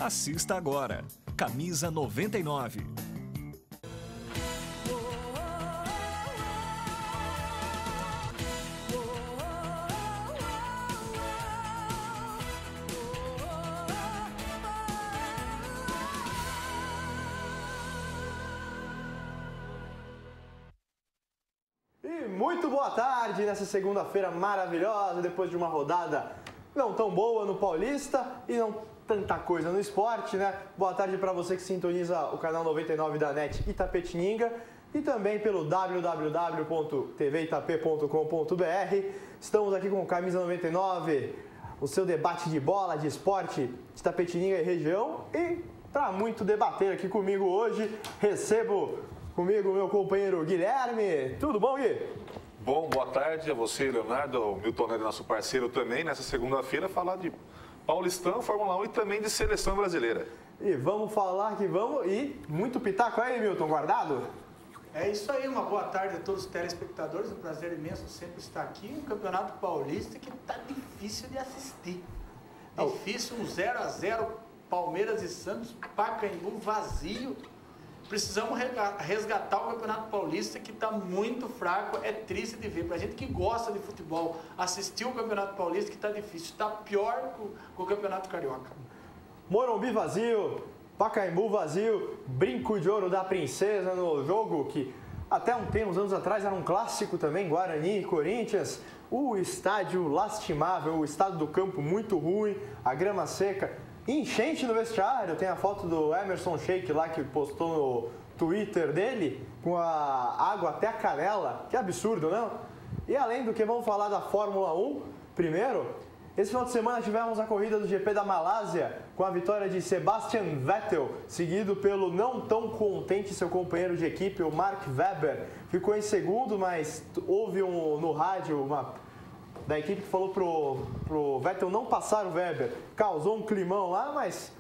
Assista agora. Camisa 99. E muito boa tarde nessa segunda-feira maravilhosa, depois de uma rodada não tão boa no Paulista e não tanta coisa no esporte, né? Boa tarde para você que sintoniza o canal 99 da NET Itapetininga e também pelo www.tvitap.com.br. Estamos aqui com Camisa 99, o seu debate de bola, de esporte de Itapetininga e região. E para muito debater aqui comigo hoje, recebo comigo meu companheiro Guilherme. Tudo bom, Gui? Bom, boa tarde a você, Leonardo, o Milton Nery, nosso parceiro também, nessa segunda-feira, falar de Paulistão, Fórmula 1 e também de seleção brasileira. E vamos falar que vamos, e muito pitaco aí, Milton, guardado? É isso aí, uma boa tarde a todos os telespectadores, um prazer imenso sempre estar aqui, um campeonato paulista que tá difícil de assistir. Difícil, um 0-0, Palmeiras e Santos, Pacaembu vazio. Precisamos resgatar o Campeonato Paulista, que está muito fraco, é triste de ver. Para a gente que gosta de futebol, assistir o Campeonato Paulista, que está difícil, está pior que o Campeonato Carioca. Morumbi vazio, Pacaembu vazio, brinco de ouro da princesa no jogo, que até uns anos atrás era um clássico também, Guarani e Corinthians. O estádio lastimável, o estado do campo muito ruim, a grama seca. Enchente no vestiário, tem a foto do Emerson Sheik lá que postou no Twitter dele, com a água até a canela, que absurdo, não? E além do que, vamos falar da Fórmula 1. Primeiro, esse final de semana tivemos a corrida do GP da Malásia, com a vitória de Sebastian Vettel, seguido pelo não tão contente seu companheiro de equipe, o Mark Webber. Ficou em segundo, mas houve no rádio da equipe que falou pro Vettel não passar o Webber. Causou um climão lá, mas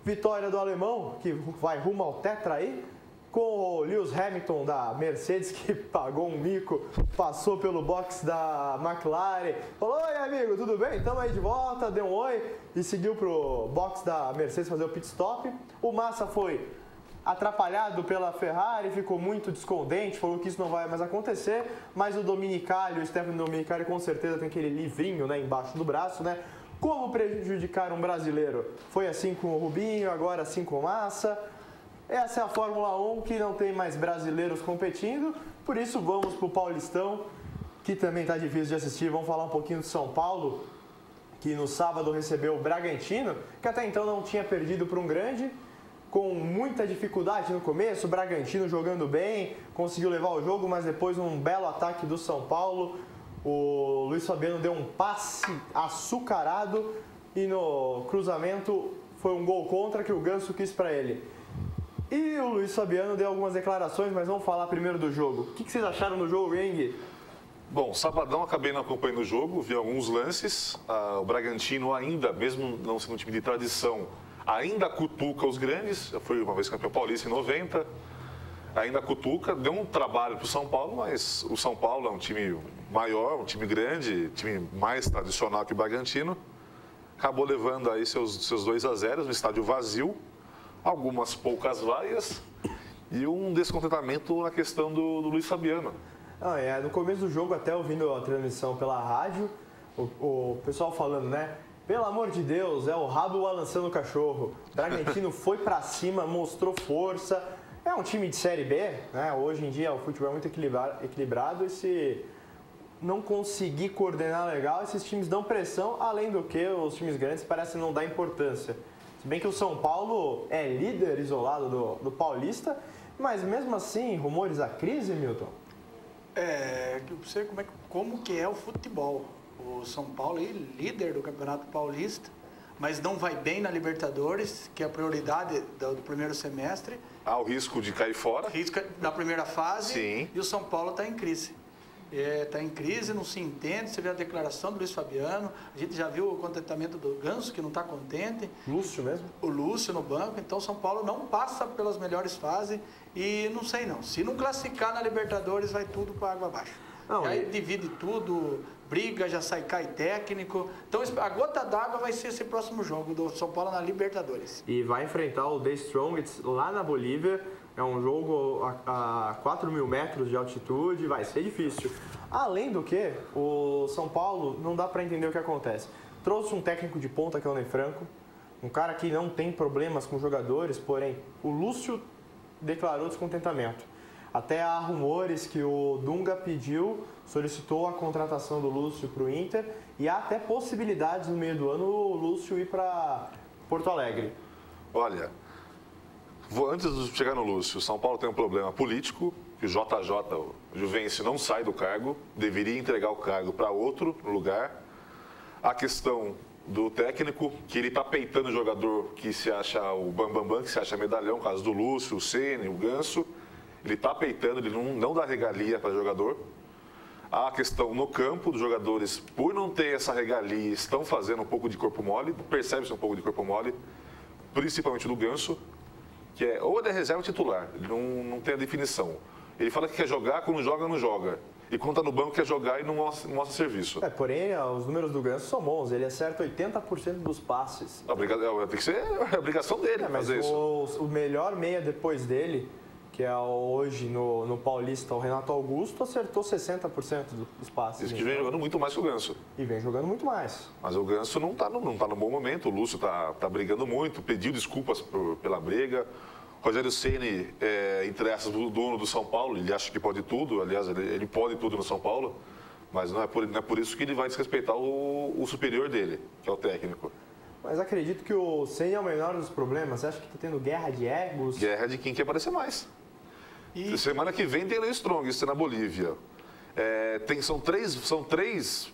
vitória do alemão, que vai rumo ao tetra aí, com o Lewis Hamilton da Mercedes, que pagou um mico, passou pelo box da McLaren, falou: oi amigo, tudo bem? Estamos aí de volta, deu um oi e seguiu pro box da Mercedes fazer o pit stop. O Massa foi atrapalhado pela Ferrari, ficou muito descontente, falou que isso não vai mais acontecer, mas o Dominicali, o Stefano Dominicali, com certeza tem aquele livrinho, né, embaixo do braço, né? Como prejudicar um brasileiro? Foi assim com o Rubinho, agora assim com o Massa. Essa é a Fórmula 1, que não tem mais brasileiros competindo, por isso vamos pro Paulistão, que também está difícil de assistir. Vamos falar um pouquinho de São Paulo, que no sábado recebeu o Bragantino, que até então não tinha perdido para um grande, com muita dificuldade no começo, o Bragantino jogando bem, conseguiu levar o jogo, mas depois um belo ataque do São Paulo, o Luiz Fabiano deu um passe açucarado e no cruzamento foi um gol contra que o Ganso quis para ele. E o Luiz Fabiano deu algumas declarações, mas vamos falar primeiro do jogo. O que vocês acharam do jogo, Eng? Bom, sabadão acabei não acompanhando o jogo, vi alguns lances. O Bragantino ainda, mesmo não sendo um time de tradição, ainda cutuca os grandes, já foi uma vez campeão paulista em 90, ainda cutuca, deu um trabalho para o São Paulo, mas o São Paulo é um time maior, um time grande, time mais tradicional que o Bragantino, acabou levando aí seus 2-0 no estádio vazio, algumas poucas vaias e um descontentamento na questão do Luiz Fabiano. No começo do jogo, até ouvindo a transmissão pela rádio, o pessoal falando, né? Pelo amor de Deus, é o rabo balançando o cachorro. O Bragantino foi pra cima, mostrou força. É um time de Série B, né? Hoje em dia o futebol é muito equilibrado e se não conseguir coordenar legal, esses times dão pressão, além do que os times grandes parecem não dar importância. Se bem que o São Paulo é líder isolado do Paulista, mas mesmo assim, rumores da crise, Milton? Como que é o futebol. O São Paulo é líder do Campeonato Paulista, mas não vai bem na Libertadores, que é a prioridade do primeiro semestre. Há o risco de cair fora. Risco da primeira fase. Sim. E o São Paulo está em crise. Está em crise, não se entende. Você vê a declaração do Luiz Fabiano, a gente já viu o contentamento do Ganso, que não está contente. Lúcio mesmo? O Lúcio no banco. Então, o São Paulo não passa pelas melhores fases e não sei não. Se não classificar na Libertadores, vai tudo para água abaixo. E aí divide tudo, briga, já sai cai técnico. Então a gota d'água vai ser esse próximo jogo do São Paulo na Libertadores. E vai enfrentar o The Strongest lá na Bolívia. É um jogo a 4.000 metros de altitude, vai ser difícil. Além do que, o São Paulo não dá para entender o que acontece. Trouxe um técnico de ponta, que é o Ney Franco, um cara que não tem problemas com jogadores, porém o Lúcio declarou descontentamento. Até há rumores que o Dunga solicitou a contratação do Lúcio para o Inter e há até possibilidades no meio do ano o Lúcio ir para Porto Alegre. Olha, antes de chegar no Lúcio, o São Paulo tem um problema político, que o JJ, o Juvencio, não sai do cargo, deveria entregar o cargo para outro lugar. A questão do técnico, que ele está peitando o jogador que se acha o Bambambam, que se acha medalhão, no caso do Lúcio, o Ceni, o Ganso. Ele está peitando, ele não dá regalia para o jogador. A questão no campo dos jogadores, por não ter essa regalia, estão fazendo um pouco de corpo mole, percebe-se um pouco de corpo mole, principalmente do Ganso, que é ou ele é reserva ou titular, ele não tem a definição. Ele fala que quer jogar, quando joga, não joga. E quando está no banco, quer jogar e não mostra serviço. Porém, os números do Ganso são bons. Ele acerta 80% dos passes. Tem que ser a obrigação dele fazer isso. O melhor meia depois dele, que é hoje no Paulista, o Renato Augusto, acertou 60% dos passes. Isso que vem jogando muito mais que o Ganso. E vem jogando muito mais. Mas o Ganso não está no bom momento. O Lúcio está brigando muito, pediu desculpas pela briga. Rogério Ceni, entre essas, o dono do São Paulo, ele acha que pode tudo, aliás, ele pode tudo no São Paulo, mas não é por isso que ele vai desrespeitar o superior dele, que é o técnico. Mas acredito que o Ceni é o menor dos problemas. Você acha que está tendo guerra de egos? Guerra de quem quer aparecer mais. E... Semana que vem tem o Strongest na Bolívia. São três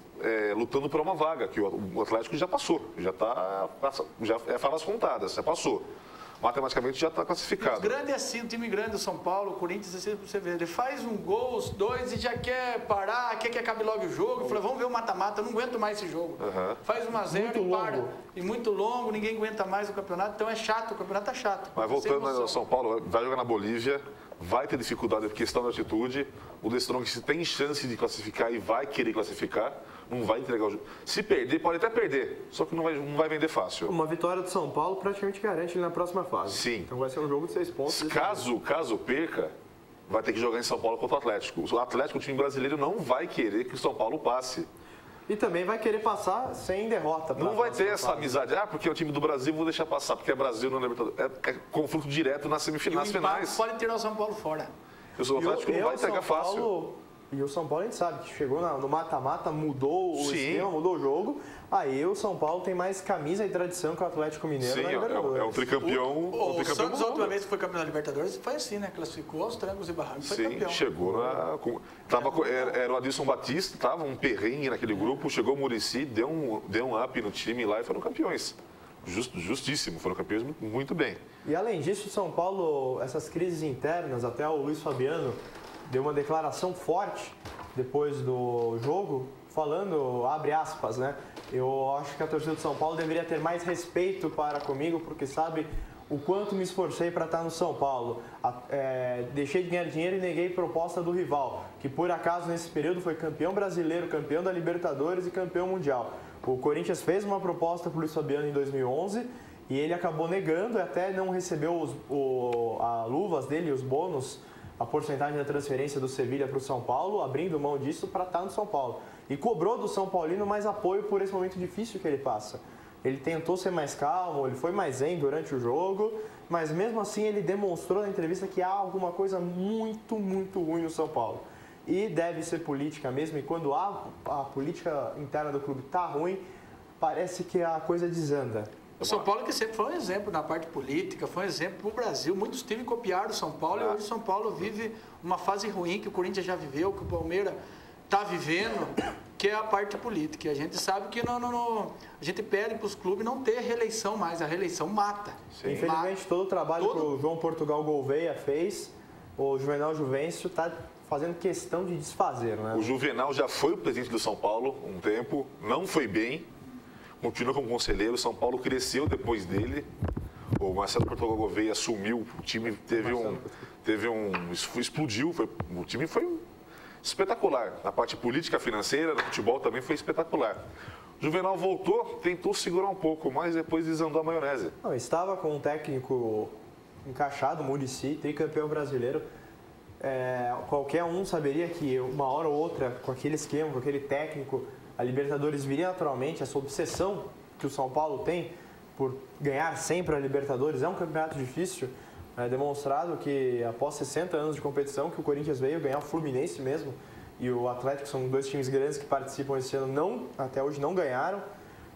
lutando por uma vaga, que o Atlético já passou, já é favas contadas, já passou. Matematicamente já está classificado. Os grandes é assim, o time grande do São Paulo, o Corinthians, você vê, ele faz um gol, os dois e já quer parar, quer que acabe logo o jogo. Fala, vamos ver o mata-mata, eu não aguento mais esse jogo. Faz 1-0 e para. E muito longo, ninguém aguenta mais o campeonato, então é chato, o campeonato é chato. Mas voltando ao São Paulo, vai jogar na Bolívia, vai ter dificuldade por questão da altitude. O The Strongest tem chance de classificar e vai querer classificar. Não vai entregar o jogo. Se perder, pode até perder, só que não vai vender fácil. Uma vitória do São Paulo praticamente garante ele na próxima fase. Sim. Então vai ser um jogo de 6 pontos. Caso perca, vai ter que jogar em São Paulo contra o Atlético. O Atlético, o time brasileiro, não vai querer que o São Paulo passe. E também vai querer passar sem derrota. Não vai ter essa amizade. Porque é o time do Brasil, vou deixar passar, porque é Brasil, não é Libertadores. É confronto direto nas semifinais. Pode tirar o São Paulo fora. O Atlético não vai entregar fácil. E o São Paulo, a gente sabe que chegou no mata-mata, mudou o esquema, mudou o jogo. Aí o São Paulo tem mais camisa e tradição que o Atlético Mineiro na Libertadores. É um tricampeão. O Santos, a última vez que foi campeão da Libertadores, foi assim, né? Classificou aos trancos e barrancos, foi campeão. Chegou era o Adilson Batista, estava um perrengue naquele grupo, chegou o Muricy, deu um up no time lá e foram campeões. Justíssimo, foram campeões muito bem. E além disso, o São Paulo, essas crises internas, até o Luiz Fabiano deu uma declaração forte depois do jogo, falando, abre aspas, né? Eu acho que a torcida do São Paulo deveria ter mais respeito para comigo, porque sabe o quanto me esforcei para estar no São Paulo. Deixei de ganhar dinheiro e neguei proposta do rival, que por acaso nesse período foi campeão brasileiro, campeão da Libertadores e campeão mundial. O Corinthians fez uma proposta para o Luiz Fabiano em 2011 e ele acabou negando e até não recebeu as luvas dele, os bônus, a porcentagem da transferência do Sevilha para o São Paulo, abrindo mão disso para estar no São Paulo. E cobrou do São Paulino mais apoio por esse momento difícil que ele passa. Ele tentou ser mais calmo, ele foi mais zen durante o jogo, mas mesmo assim ele demonstrou na entrevista que há alguma coisa muito, muito ruim no São Paulo. E deve ser política mesmo, e quando a política interna do clube está ruim, parece que a coisa desanda. O São Paulo que sempre foi um exemplo na parte política, foi um exemplo para o Brasil. Muitos times copiaram o São Paulo e hoje o São Paulo vive uma fase ruim que o Corinthians já viveu, que o Palmeiras está vivendo, que é a parte política. E a gente sabe que a gente pede para os clubes não ter reeleição mais, a reeleição mata. Sim. Infelizmente, todo o trabalho que o João Portugal Gouveia fez, o Juvenal Juvencio está fazendo questão de desfazer, né? O Juvenal já foi o presidente do São Paulo um tempo, não foi bem. Continua como conselheiro, o São Paulo cresceu depois dele. O Marcelo Portugal Gouveia assumiu, o time explodiu. O time foi espetacular. Na parte política, financeira, no futebol também foi espetacular. Juvenal voltou, tentou segurar um pouco, mas depois desandou a maionese. Não, estava com um técnico encaixado, Muricy, tricampeão brasileiro. Qualquer um saberia que uma hora ou outra, com aquele esquema, com aquele técnico, a Libertadores viria naturalmente. Essa obsessão que o São Paulo tem por ganhar sempre a Libertadores é um campeonato difícil. É demonstrado que após 60 anos de competição, que o Corinthians veio ganhar o Fluminense mesmo, e o Atlético, são dois times grandes que participam esse ano, até hoje não ganharam,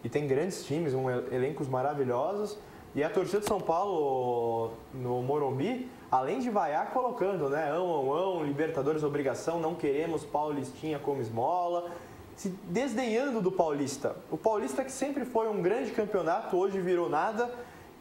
e tem grandes times, elencos maravilhosos. E a torcida de São Paulo no Morumbi, além de vaiar, colocando, né? Libertadores obrigação, não queremos Paulistinha como esmola, se desdenhando do Paulista. O Paulista, que sempre foi um grande campeonato, hoje virou nada,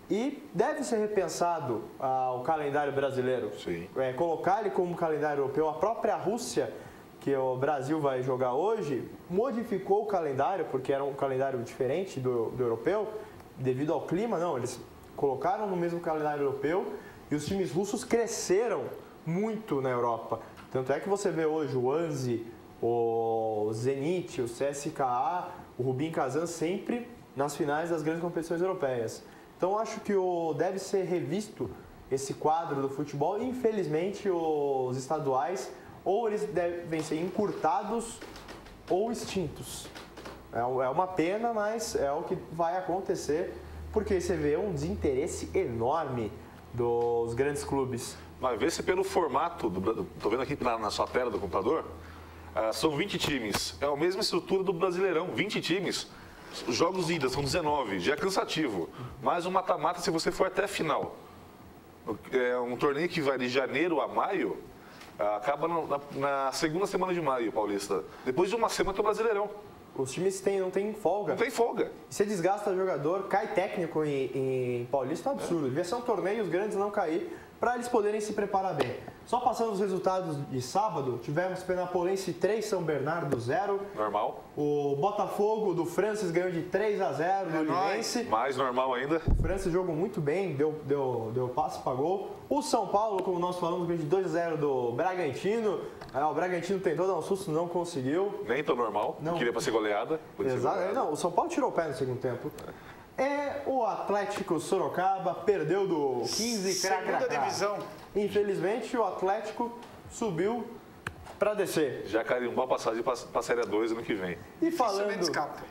e deve ser repensado o calendário brasileiro. Sim. Colocar ele como calendário europeu. A própria Rússia, que o Brasil vai jogar hoje, modificou o calendário, porque era um calendário diferente do europeu, devido ao clima. Não, eles colocaram no mesmo calendário europeu e os times russos cresceram muito na Europa. Tanto é que você vê hoje o Anzi, o Zenit, o CSKA, o Rubin Kazan sempre nas finais das grandes competições europeias. Então acho que deve ser revisto esse quadro do futebol. Infelizmente os estaduais ou eles devem ser encurtados ou extintos. É uma pena, mas é o que vai acontecer, porque você vê um desinteresse enorme dos grandes clubes. Mas vê se pelo formato, estou vendo aqui na sua tela do computador, são 20 times. É a mesma estrutura do Brasileirão, 20 times. Os jogos de ida são 19, já é cansativo. Mais um mata-mata se você for até a final. É um torneio que vai de janeiro a maio, acaba na segunda semana de maio, Paulista. Depois de uma semana tem o Brasileirão. Os times não têm folga. Não tem folga. Você desgasta o jogador, cai técnico em Paulista, é um absurdo. Devia ser um torneio, os grandes não cair, para eles poderem se preparar bem. Só passando os resultados de sábado, tivemos Penapolense 3, São Bernardo 0. Normal. O Botafogo do Francis ganhou de 3-0 do Linense. Mais normal ainda. O Francis jogou muito bem, deu passe para gol. O São Paulo, como nós falamos, ganhou de 2-0 do Bragantino. O Bragantino tentou dar um susto, não conseguiu. Nem tão normal, não queria para ser goleada. Exato. Não, o São Paulo tirou o pé no segundo tempo. O Atlético Sorocaba perdeu do 15 Segunda divisão. Infelizmente, o Atlético subiu para descer. Já carimbou a passagem para a Série 2 ano que vem. E falando...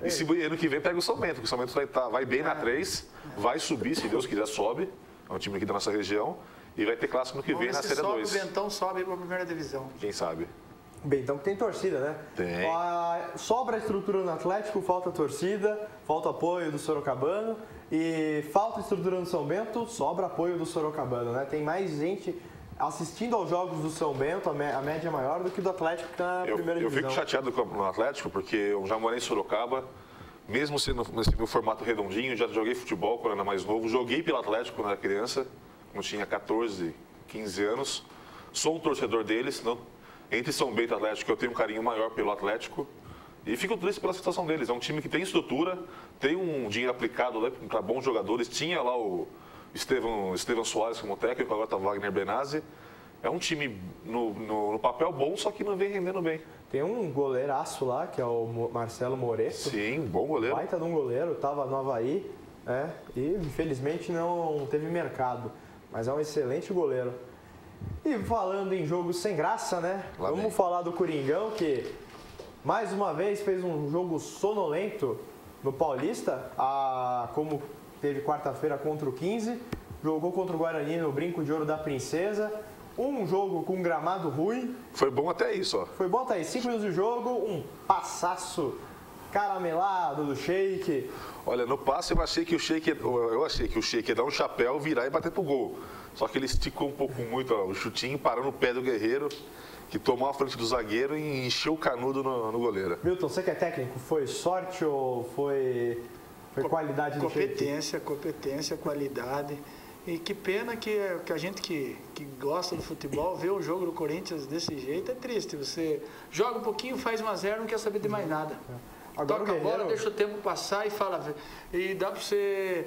E se ano que vem pega o São Bento, porque o São Bento vai bem na 3, vai subir, se Deus quiser, sobe. É um time aqui da nossa região. E vai ter clássico no que vem na Série 2. O Bentão sobe para a primeira divisão. Quem sabe? Bentão que tem torcida, né? Tem. Sobra a estrutura no Atlético, falta torcida, falta apoio do sorocabano. E falta estrutura no São Bento, sobra apoio do sorocabano, né? Tem mais gente assistindo aos jogos do São Bento, a média é maior do que do Atlético que na primeira divisão. Eu fico chateado com o Atlético, porque eu já morei em Sorocaba, mesmo sendo nesse meu formato redondinho, já joguei futebol quando era mais novo, joguei pelo Atlético quando era criança, quando tinha 14, 15 anos. Sou um torcedor deles, entre São Bento e Atlético eu tenho um carinho maior pelo Atlético. E fico triste pela situação deles. É um time que tem estrutura, tem um dinheiro aplicado, né, para bons jogadores. Tinha lá o Estevão Soares como técnico, agora está o Wagner Benazzi. É um time no papel bom, só que não vem rendendo bem. Tem um goleiraço lá, que é o Marcelo Moreto. Sim, bom goleiro. Baita de um goleiro, estava no Avaí, e infelizmente não teve mercado. Mas é um excelente goleiro. E falando em jogos sem graça, né? Vamos falar do Coringão, que mais uma vez fez um jogo sonolento no Paulista, como teve quarta-feira contra o 15, jogou contra o Guarani no Brinco de Ouro da Princesa, um jogo com gramado ruim. Foi bom até isso, ó. Foi bom até aí, 5 minutos de jogo, um passaço caramelado do Sheik. Olha, no passe eu achei que o Sheik ia dar um chapéu, virar e bater pro gol. Só que ele esticou um pouco muito o chutinho, parou no pé do Guerreiro, que tomou a frente do zagueiro e encheu o canudo no goleiro. Milton, você que é técnico, foi sorte ou foi qualidade do Sheik? Competência, qualidade. E que pena que a gente que gosta do futebol, vê o jogo do Corinthians desse jeito, é triste. Você joga um pouquinho, faz 1-0, não quer saber de mais nada. Agora toca o a bola, Guerreiro... deixa o tempo passar e fala. E dá para você...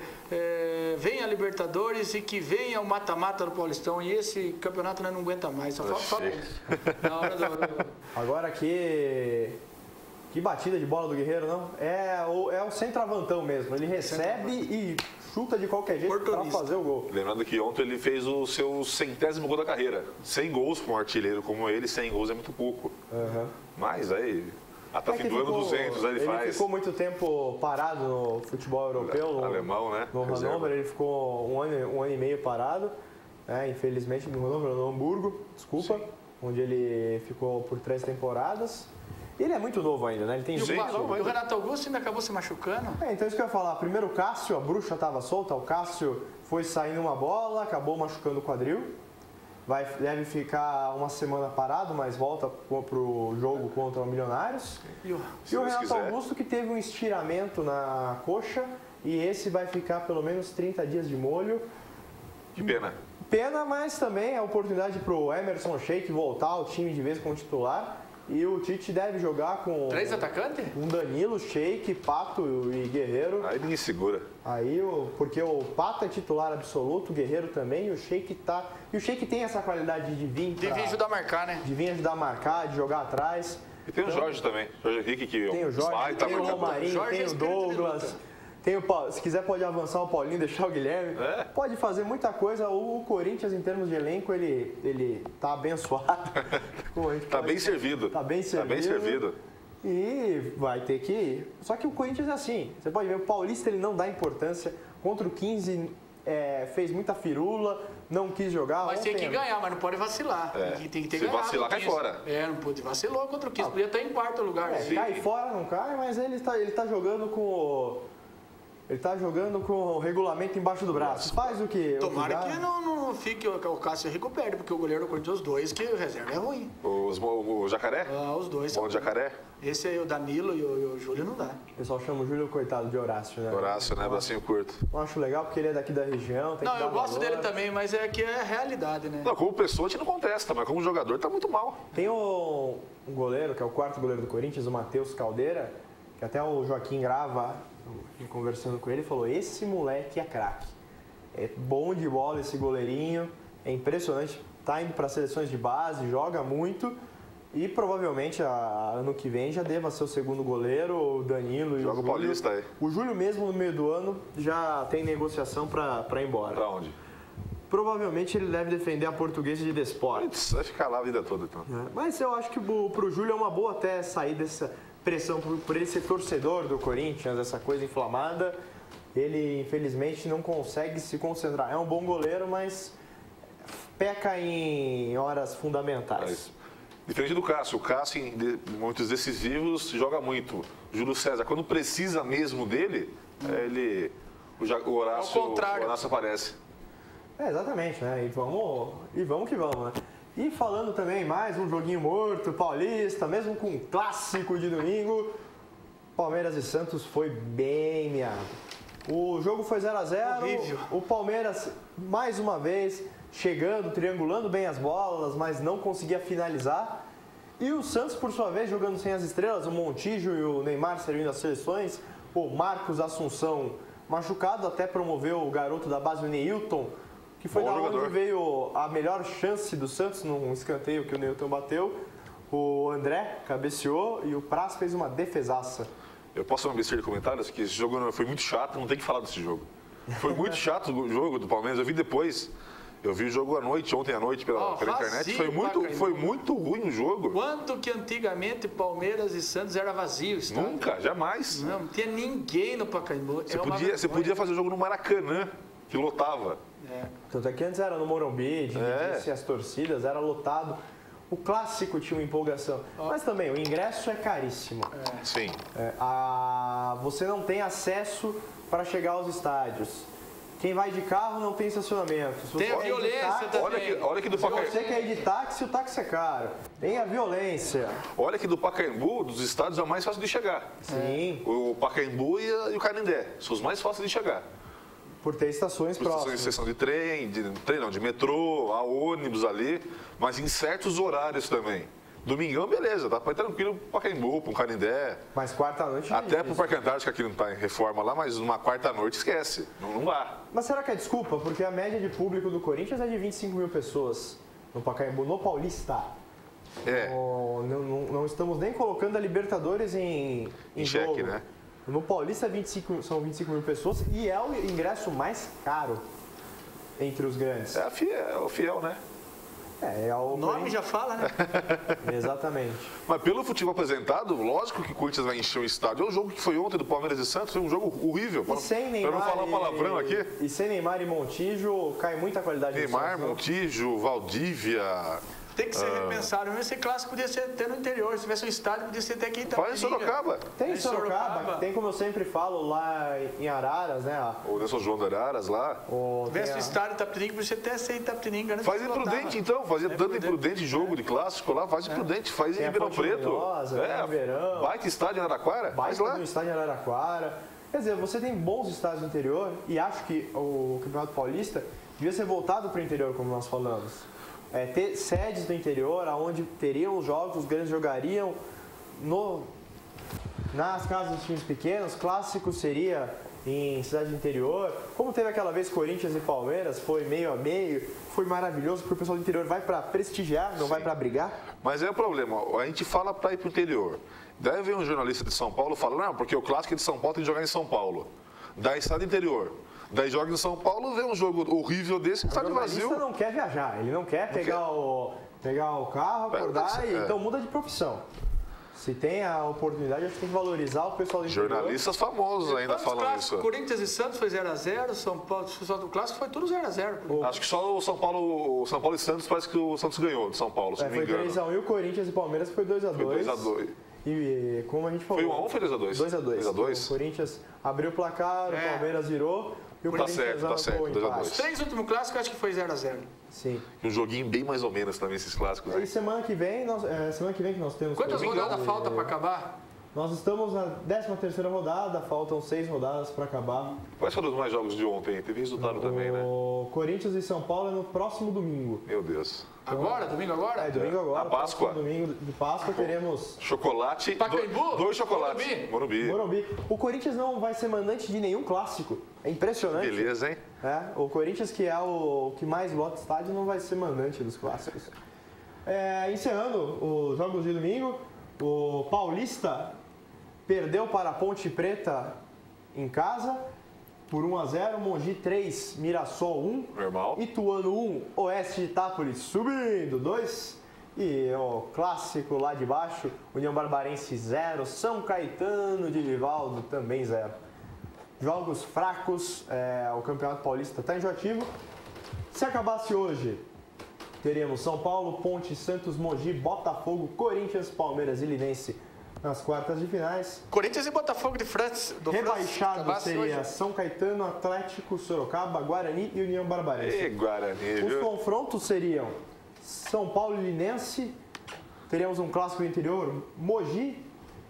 venha a Libertadores e que venha o mata-mata do Paulistão. E esse campeonato nós não aguenta mais. Só fala isso. Na hora do... Agora que batida de bola do Guerreiro, não? É o centroavantão mesmo. Ele recebe e chuta de qualquer jeito para fazer o gol. Lembrando que ontem ele fez o seu 100º gol da carreira. 100 gols para um artilheiro como ele, 100 gols é muito pouco. Mas aí... Até fim do ano 200, aí ele faz. Ele ficou muito tempo parado no futebol europeu. Alemão, né? No Hannover, ele ficou um ano e meio parado. Infelizmente, no Hannover, no Hamburgo, desculpa. Sim. Onde ele ficou por 3 temporadas. E ele é muito novo ainda, né? Ele tem 20 anos. O Renato Augusto ainda acabou se machucando. Então isso que eu ia falar. Primeiro o Cássio, a bruxa estava solta. O Cássio foi saindo uma bola, acabou machucando o quadril. Deve ficar uma semana parado, mas volta para o jogo contra o Milionários. E o Renato Augusto, que teve um estiramento na coxa, e esse vai ficar pelo menos 30 dias de molho. Que pena. Pena, mas também é a oportunidade para o Emerson Sheik voltar ao time de vez como titular. E o Tite deve jogar com... 3 atacantes? Um Danilo, Sheik, Pato e Guerreiro. Aí ninguém segura. Porque o Pato é titular absoluto, o Guerreiro também, e o Sheik tá... E o Sheik tem essa qualidade de vir... De vir ajudar a marcar, né? De vir ajudar a marcar, de jogar atrás. E tem o Jorge também. Jorge Henrique, que tem o Jorge, tem o Romarinho, tem o Douglas... Se quiser pode avançar o Paulinho, deixar o Guilherme. Pode fazer muita coisa. O Corinthians, em termos de elenco, ele tá abençoado. Tá bem servido. Tá bem servido. E vai ter que... Só que o Corinthians é assim. Você pode ver, o Paulista ele não dá importância. Contra o 15, fez muita firula, não quis jogar. Mas tem que ganhar, mas não pode vacilar. Tem que ter ganhado. Se vacilar, cai fora. Não pode vacilou contra o 15. Podia estar em quarto lugar. Cai fora, não cai, mas ele tá jogando com... Ele tá jogando com o regulamento embaixo do braço. Faz o que... Tomara que não fique o Cássio recupere, porque o goleiro do Corinthians, os dois, que o reserva é ruim. O Jacaré? Os dois. O Jacaré? Esse aí, o Danilo e o Júlio, não dá. O pessoal chama o Júlio, coitado, de Horácio, né? Horácio, né? Bracinho curto. Eu acho legal, porque ele é daqui da região, tem que dar eu gosto dele também, mas é que é a realidade, né? Não, como pessoa a gente não contesta, mas como jogador tá muito mal. Tem um goleiro, que é o 4º goleiro do Corinthians, o Matheus Caldeira, que até o Joaquim Grava... conversando com ele, falou: esse moleque é craque, é bom de bola esse goleirinho, é impressionante, tá indo para seleções de base, joga muito e provavelmente ano que vem já deva ser o segundo goleiro, o Danilo e joga o Paulista aí. O Júlio mesmo no meio do ano já tem negociação para ir embora. Para onde? Provavelmente ele deve defender a Portuguesa de Desportes. Vai ficar lá a vida toda então. Mas eu acho que pro Júlio é uma boa até sair dessa pressão por ele ser torcedor do Corinthians, essa coisa inflamada. Ele, infelizmente, não consegue se concentrar. É um bom goleiro, mas peca em horas fundamentais. Diferente do Cássio. O Cássio, em momentos decisivos, joga muito. O Júlio César, quando precisa mesmo dele, o Horácio aparece. Exatamente, né? E vamos que vamos, né? E falando também mais um joguinho morto, Paulista, mesmo com um clássico de domingo, Palmeiras e Santos foi bem miado. O jogo foi 0-0, horrível. O Palmeiras, mais uma vez, chegando, triangulando bem as bolas, mas não conseguia finalizar. E o Santos, por sua vez, jogando sem as estrelas, o Montijo e o Neymar servindo as seleções, o Marcos Assunção machucado, até promoveu o garoto da base, o Neilton, que foi da onde veio a melhor chance do Santos num escanteio que o Neilton bateu. O André cabeceou e o Praz fez uma defesaça. Eu posso dar uma besteira de comentários? Que esse jogo foi muito chato, não tem que falar desse jogo. Foi muito chato o jogo do Palmeiras, eu vi depois. Eu vi o jogo ontem à noite pela internet. Foi muito ruim o jogo. Quanto que antigamente Palmeiras e Santos era vazio? Nunca, jamais. Não tinha ninguém no Pacaembu. Você podia fazer o jogo no Maracanã, que lotava. Tanto é que antes era no Morumbi, dividia-se as torcidas, era lotado. O clássico tinha uma empolgação. Mas também, o ingresso é caríssimo. Sim. Você não tem acesso para chegar aos estádios. Quem vai de carro não tem estacionamento. Tem a violência também. Olha que do Pacaembu. Se você quer ir de táxi, o táxi é caro. Tem a violência. Olha que do Pacaembu, dos estádios, é o mais fácil de chegar. Sim. O Pacaembu e o Canindé são os mais fáceis de chegar. Por ter estações próximas. Estação de trem, de metrô, há ônibus ali, mas em certos horários também. Domingão, beleza, dá pra ir tranquilo pro Pacaembu, pro Canindé. Mas quarta-noite... Até pro Parque Antártica, que não tá em reforma lá, mas numa quarta-noite esquece, não dá. Mas será que é desculpa? Porque a média de público do Corinthians é de 25 mil pessoas no Pacaembu, no Paulista. Não estamos nem colocando a Libertadores em xeque, jogo. né? No Paulista são 25 mil pessoas e é o ingresso mais caro entre os grandes. É o fiel, né? O nome já fala, né? Exatamente. Mas pelo futebol apresentado, lógico que o Corinthians vai encher o estádio. É o jogo que foi ontem do Palmeiras e Santos, foi um jogo horrível. E sem Neymar, pra não falar palavrão aqui. E sem Neymar e Montijo, cai muita qualidade. Neymar, Montijo, Valdívia... Tem que ser repensado. Esse clássico podia ser até no interior. Se tivesse um estádio, podia ser até aqui em Itapetininga. Faz em Sorocaba. Tem em Sorocaba. Tem, como eu sempre falo, lá em Araras, né? O Nelson João de Araras lá. Se tivesse um estádio em Itapetininga, podia até ser Itapetininga. Né? Faz em Prudente, então. Fazia tanto em Prudente jogo de clássico lá. Faz em Prudente. Faz em Ribeirão Preto. Baita estádio em Araraquara. Faz lá. Baita estádio em Araraquara. Quer dizer, você tem bons estádios no interior e acho que o Campeonato Paulista devia ser voltado para o interior, como nós falamos. Ter sedes do interior, onde teriam os jogos, os grandes jogariam nas casas dos times pequenos. Clássico seria em cidade do interior. Como teve aquela vez Corinthians e Palmeiras, foi meio a meio, foi maravilhoso, porque o pessoal do interior vai para prestigiar, não vai para brigar. Mas é o problema, a gente fala para ir para o interior. Daí vem um jornalista de São Paulo e fala, não, porque o clássico de São Paulo tem que jogar em São Paulo. Daí está do interior. Daí joga em São Paulo, vê um jogo horrível desse, está no Brasil. O jornalista não quer viajar, ele não quer pegar o carro, acordar, então muda de profissão. Se tem a oportunidade, acho que tem que valorizar o pessoal do interior. Jornalistas famosos ainda falam isso. Corinthians e Santos foi 0x0, São Paulo, o pessoal do clássico foi tudo 0x0. Acho que só o São Paulo e Santos parece que o Santos ganhou de São Paulo, se não me engano. Foi 3x1 e o Corinthians e Palmeiras foi 2x2. Foi 2x2. E como a gente falou... Foi 1x1 ou foi 2x2? 2x2. O Corinthians abriu o placar, o Palmeiras virou... E o tá certo, 2x2. Os 3 últimos clássicos acho que foi 0x0. Sim. Um joguinho bem mais ou menos também esses clássicos. E semana que vem que nós temos... Quantas rodadas falta para acabar? Nós estamos na 13ª rodada, faltam 6 rodadas para acabar. Quais foram os mais jogos de ontem? Teve resultado também, né? O Corinthians e São Paulo é no próximo domingo. Meu Deus. Agora? Domingo agora? Domingo agora. Na Páscoa. Domingo de Páscoa teremos... Chocolate. Pacaembu? 2 chocolates. Morumbi. O Corinthians não vai ser mandante de nenhum clássico. É impressionante. Beleza, hein? O Corinthians, que é o que mais lota estádio, não vai ser mandante dos clássicos. Encerrando os jogos de domingo, o Paulista perdeu para a Ponte Preta em casa por 1x0, Mogi 3, Mirassol 1, Normal. Ituano 1, Oeste de Itápolis subindo 2 e o clássico lá de baixo, União Barbarense 0, São Caetano de Vivaldo também 0. Jogos fracos, o Campeonato Paulista está enjoativo. Se acabasse hoje, teríamos São Paulo, Ponte, Santos, Mogi, Botafogo, Corinthians, Palmeiras e Linense nas quartas de finais. Corinthians e Botafogo de França. Rebaixado seria São Caetano, Atlético, Sorocaba, Guarani e União Barbarense. Guarani, Os confrontos seriam São Paulo e Linense. Teríamos um clássico do interior, Mogi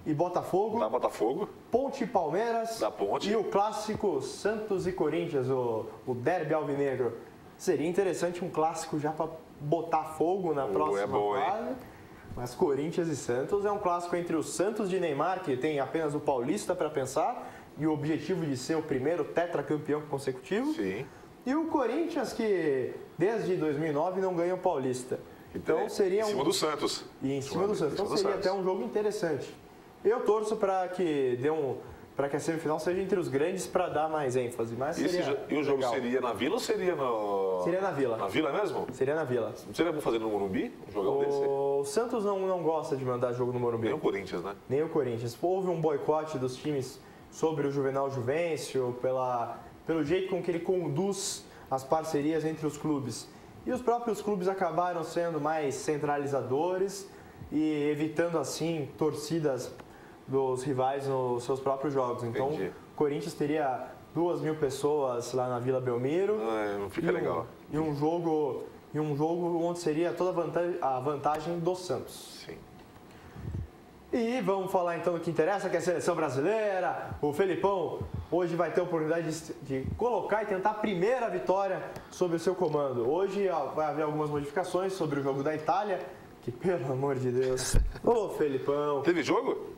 e Botafogo. Da Botafogo. Ponte e Palmeiras. Da Ponte. E o clássico Santos e Corinthians, o derby alvinegro. Seria interessante um clássico já para botar fogo na próxima fase. Mas Corinthians e Santos é um clássico entre o Santos de Neymar, que tem apenas o Paulista para pensar, e o objetivo de ser o primeiro tetracampeão consecutivo. Sim. E o Corinthians, que desde 2009 não ganha o Paulista. Então seria em cima do Santos. E em cima do Santos. Então seria até um jogo interessante. Eu torço para que a semifinal seja entre os grandes para dar mais ênfase. Mas e o jogo legal. seria na Vila ou seria no... Seria na Vila. Na Vila mesmo? Seria na Vila. Não seria bom fazer no Morumbi? Um jogão desse? O Santos não gosta de mandar jogo no Morumbi. Nem o Corinthians, né? Nem o Corinthians. Houve um boicote dos times sobre o Juvenal Juvencio, pelo jeito com que ele conduz as parcerias entre os clubes. E os próprios clubes acabaram sendo mais centralizadores e evitando, assim, torcidas dos rivais nos seus próprios jogos. Então, o Corinthians teria 2.000 pessoas lá na Vila Belmiro. Não fica legal. E um jogo onde seria toda a vantagem do Santos. Sim. E vamos falar então do que interessa, que é a seleção brasileira. O Felipão hoje vai ter a oportunidade de colocar e tentar a primeira vitória sob o seu comando. Hoje vai haver algumas modificações sobre o jogo da Itália. que pelo amor de Deus. Ô, Felipão. Teve jogo?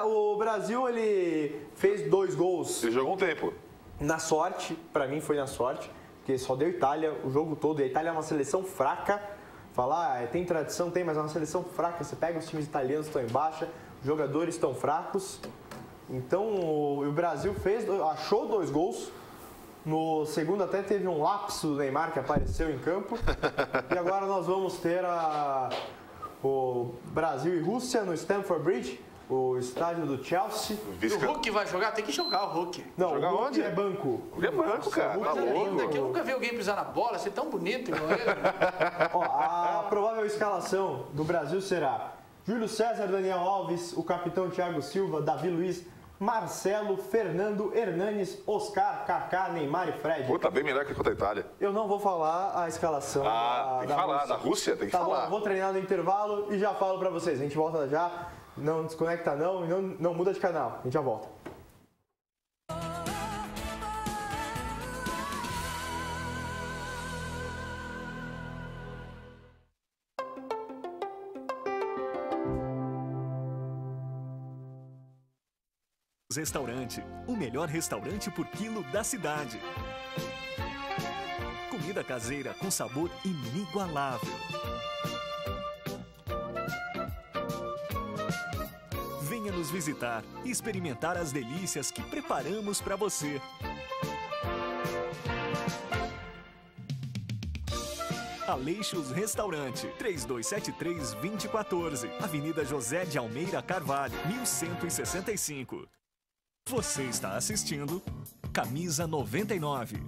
O Brasil, ele fez 2 gols Ele jogou um tempo. na sorte, pra mim foi na sorte, porque só deu Itália o jogo todo, e a Itália é uma seleção fraca. Falar, tem tradição, tem, mas é uma seleção fraca. Você pega os times italianos que estão em baixa, os jogadores estão fracos. Então, o Brasil achou 2 gols. No segundo até teve um lapso do Neymar que apareceu em campo. E agora nós vamos ter o Brasil e Rússia no Stamford Bridge, o estádio do Chelsea. O Hulk vai jogar? Tem que jogar o Hulk. Não, Jogar o Hulk onde? é banco. Ele é banco, cara. Tá Coisa linda, louco. que eu nunca vi alguém pisar na bola, ser tão bonito igual ele. Ó, a provável escalação do Brasil será Júlio César, Daniel Alves, o capitão Thiago Silva, Davi Luiz, Marcelo, Fernando, Hernanes, Oscar, Kaká, Neymar e Fred. Pô, tá bem melhor que contra a Itália. Eu não vou falar a escalação Tem que falar. Da Rússia tem que Tá falar. bom, vou treinar no intervalo e já falo pra vocês. A gente volta já. Não desconecta não e não muda de canal. A gente já volta. Restaurante, o melhor restaurante por quilo da cidade. Comida caseira com sabor inigualável. Venha nos visitar e experimentar as delícias que preparamos para você. Aleixos Restaurante, 3273-2014, Avenida José de Almeida Carvalho, 1165. Você está assistindo Camisa 99.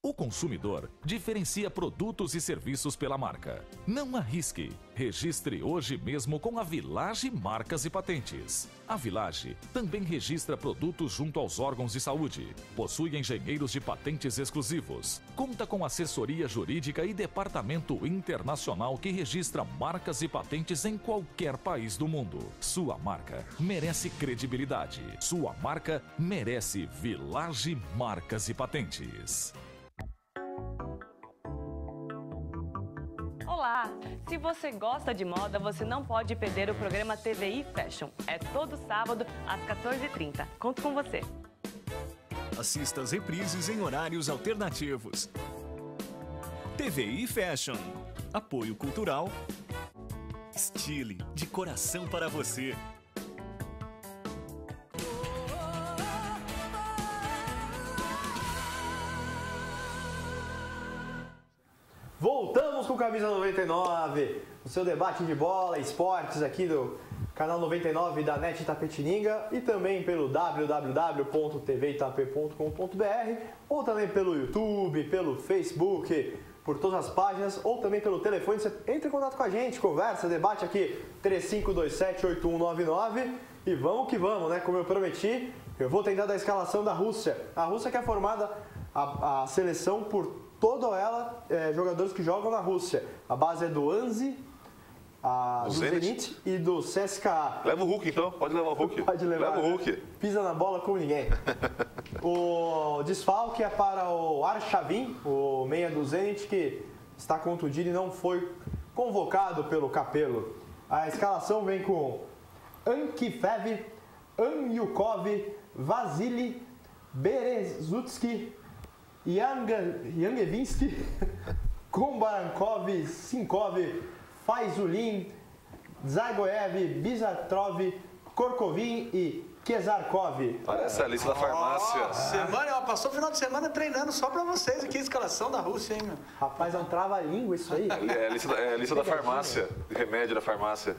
O consumidor diferencia produtos e serviços pela marca. Não arrisque. Registre hoje mesmo com a Village Marcas e Patentes. A Village também registra produtos junto aos órgãos de saúde. Possui engenheiros de patentes exclusivos. Conta com assessoria jurídica e departamento internacional que registra marcas e patentes em qualquer país do mundo. Sua marca merece credibilidade. Sua marca merece Village Marcas e Patentes. Olá! Se você gosta de moda, você não pode perder o programa TVI Fashion. É todo sábado, às 14h30. Conto com você. Assista as reprises em horários alternativos. TVI Fashion. Apoio cultural. Stile, de coração para você. Voltamos com Camisa 99, o seu debate de bola, esportes aqui do canal 99 da NET Itapetininga e também pelo www.tvitap.com.br ou também pelo YouTube, pelo Facebook, por todas as páginas ou também pelo telefone. Você entra em contato com a gente, conversa, debate aqui 3527-8199 e vamos que vamos, né? Como eu prometi, eu vou tentar dar a escalação da Rússia. A Rússia que é formada, a seleção por toda ela, jogadores que jogam na Rússia. A base é do Anzi, do Zenit e do CSKA. Leva o Hulk então, pode levar o Hulk. Pode levar. Leva o Hulk. Pisa na bola como ninguém. O desfalque é para o Arshavin, o meia do Zenit, que está contundido e não foi convocado pelo Capello. A escalação vem com Ankifev, Anyukov, Vasily, Berezutski, Yangevinsky, Kombarankov, Sinkov, Faizulin, Zagoev, Bizatrov, Korkovin e Kezarkov. Parece a lista da farmácia. Semana, passou o final de semana treinando só pra vocês aqui a escalação da Rússia, hein, meu? Rapaz, é um trava-língua isso aí. É a lista da farmácia, de remédio da farmácia.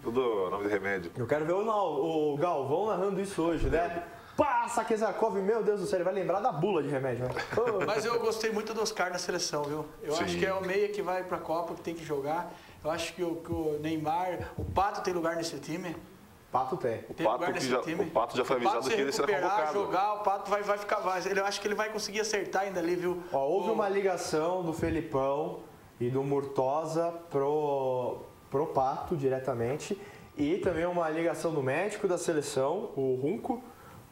Tudo nome de remédio. Eu quero ver o Galvão narrando isso hoje, né? Passa, Kezarkov, meu Deus do céu, ele vai lembrar da bula de remédio, né? Mas eu gostei muito do Oscar na seleção, viu? Eu acho que é o meia que vai pra Copa, que tem que jogar. Eu acho que o Neymar, o Pato tem lugar nesse time. Pato tem. O Pato já foi avisado que ele será convocado. Jogar, o Pato vai ficar mais. Eu acho que ele vai conseguir acertar ainda ali, viu? Ó, houve uma ligação do Felipão e do Murtosa pro Pato diretamente. E também uma ligação do médico da seleção, o Runco,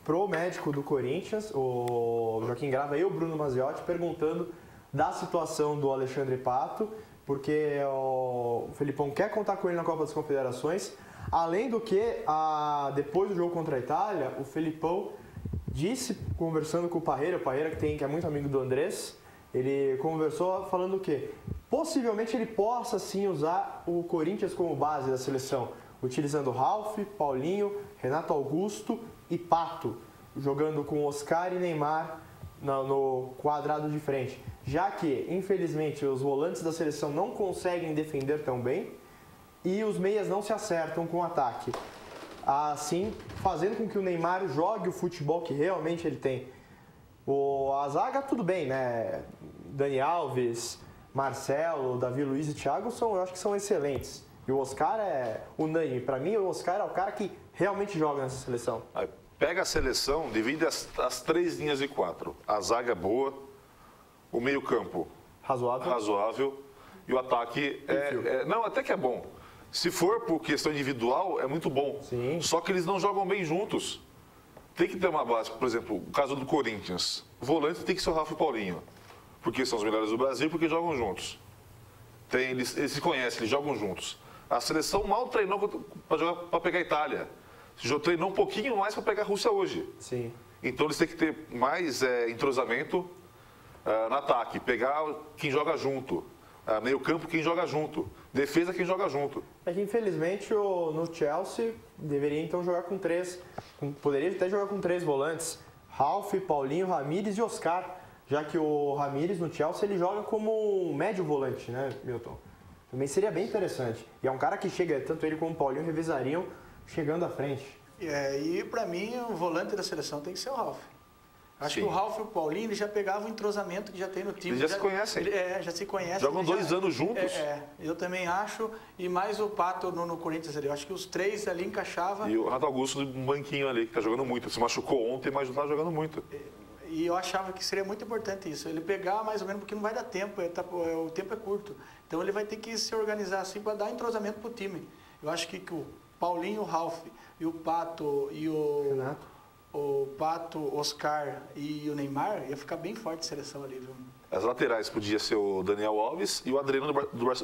pro médico do Corinthians, o Joaquim Grava e o Bruno Maziotti, perguntando da situação do Alexandre Pato porque o Felipão quer contar com ele na Copa das Confederações. Além do que, depois do jogo contra a Itália, o Felipão disse, conversando com o Parreira que é muito amigo do Andrés, ele conversou falando o quê? Possivelmente ele possa sim usar o Corinthians como base da seleção, utilizando Ralf, Paulinho, Renato Augusto e Pato, jogando com Oscar e Neymar no quadrado de frente. Já que, infelizmente, os volantes da seleção não conseguem defender tão bem e os meias não se acertam com o ataque. Assim, fazendo com que o Neymar jogue o futebol que realmente ele tem. A zaga, tudo bem, né? Dani Alves, Marcelo, Davi Luiz e Thiago eu acho que são excelentes. E o Oscar é unânime. Para mim, o Oscar é o cara que realmente joga nessa seleção. Aí, pega a seleção, divide as 3 linhas de 4. A zaga é boa, o meio-campo razoável e o ataque não, até que é bom. Se for por questão individual, é muito bom. Sim. Só que eles não jogam bem juntos. Tem que ter uma base, por exemplo, o caso do Corinthians. O volante tem que ser o Ralf e o Paulinho. Porque são os melhores do Brasil, porque jogam juntos. Eles se conhecem, eles jogam juntos. A seleção mal treinou para pegar a Itália. Treinou um pouquinho mais para pegar a Rússia hoje. Sim. Então eles têm que ter mais entrosamento no ataque. Pegar quem joga junto. Meio campo, quem joga junto. Defesa, quem joga junto. É que, infelizmente, no Chelsea deveria então jogar com 3. Poderia até jogar com 3 volantes. Ralf, Paulinho, Ramírez e Oscar. Já que o Ramírez no Chelsea ele joga como um médio volante, né, Milton? Também seria bem interessante. E é um cara que chega, tanto ele como o Paulinho revezariam chegando à frente. E para mim, o volante da seleção tem que ser o Ralf. Acho Sim. que o Ralf e o Paulinho eles já pegavam o entrosamento que já tem no time. Eles já se conhecem. Já se conhecem. Jogam 2 anos juntos. Eu também acho. E mais o Pato no Corinthians ali. Eu acho que os 3 ali encaixavam. E o Renato Augusto no banquinho ali, que está jogando muito. Se machucou ontem, mas está jogando muito. E eu achava que seria muito importante isso. Ele pegar mais ou menos, porque não vai dar tempo. O tempo é curto. Então ele vai ter que se organizar assim para dar entrosamento para o time. Eu acho que o Paulinho, o Ralf e o Pato e o Pato, Oscar e o Neymar, ia ficar bem forte a seleção ali, viu? As laterais podia ser o Daniel Alves e o Adriano,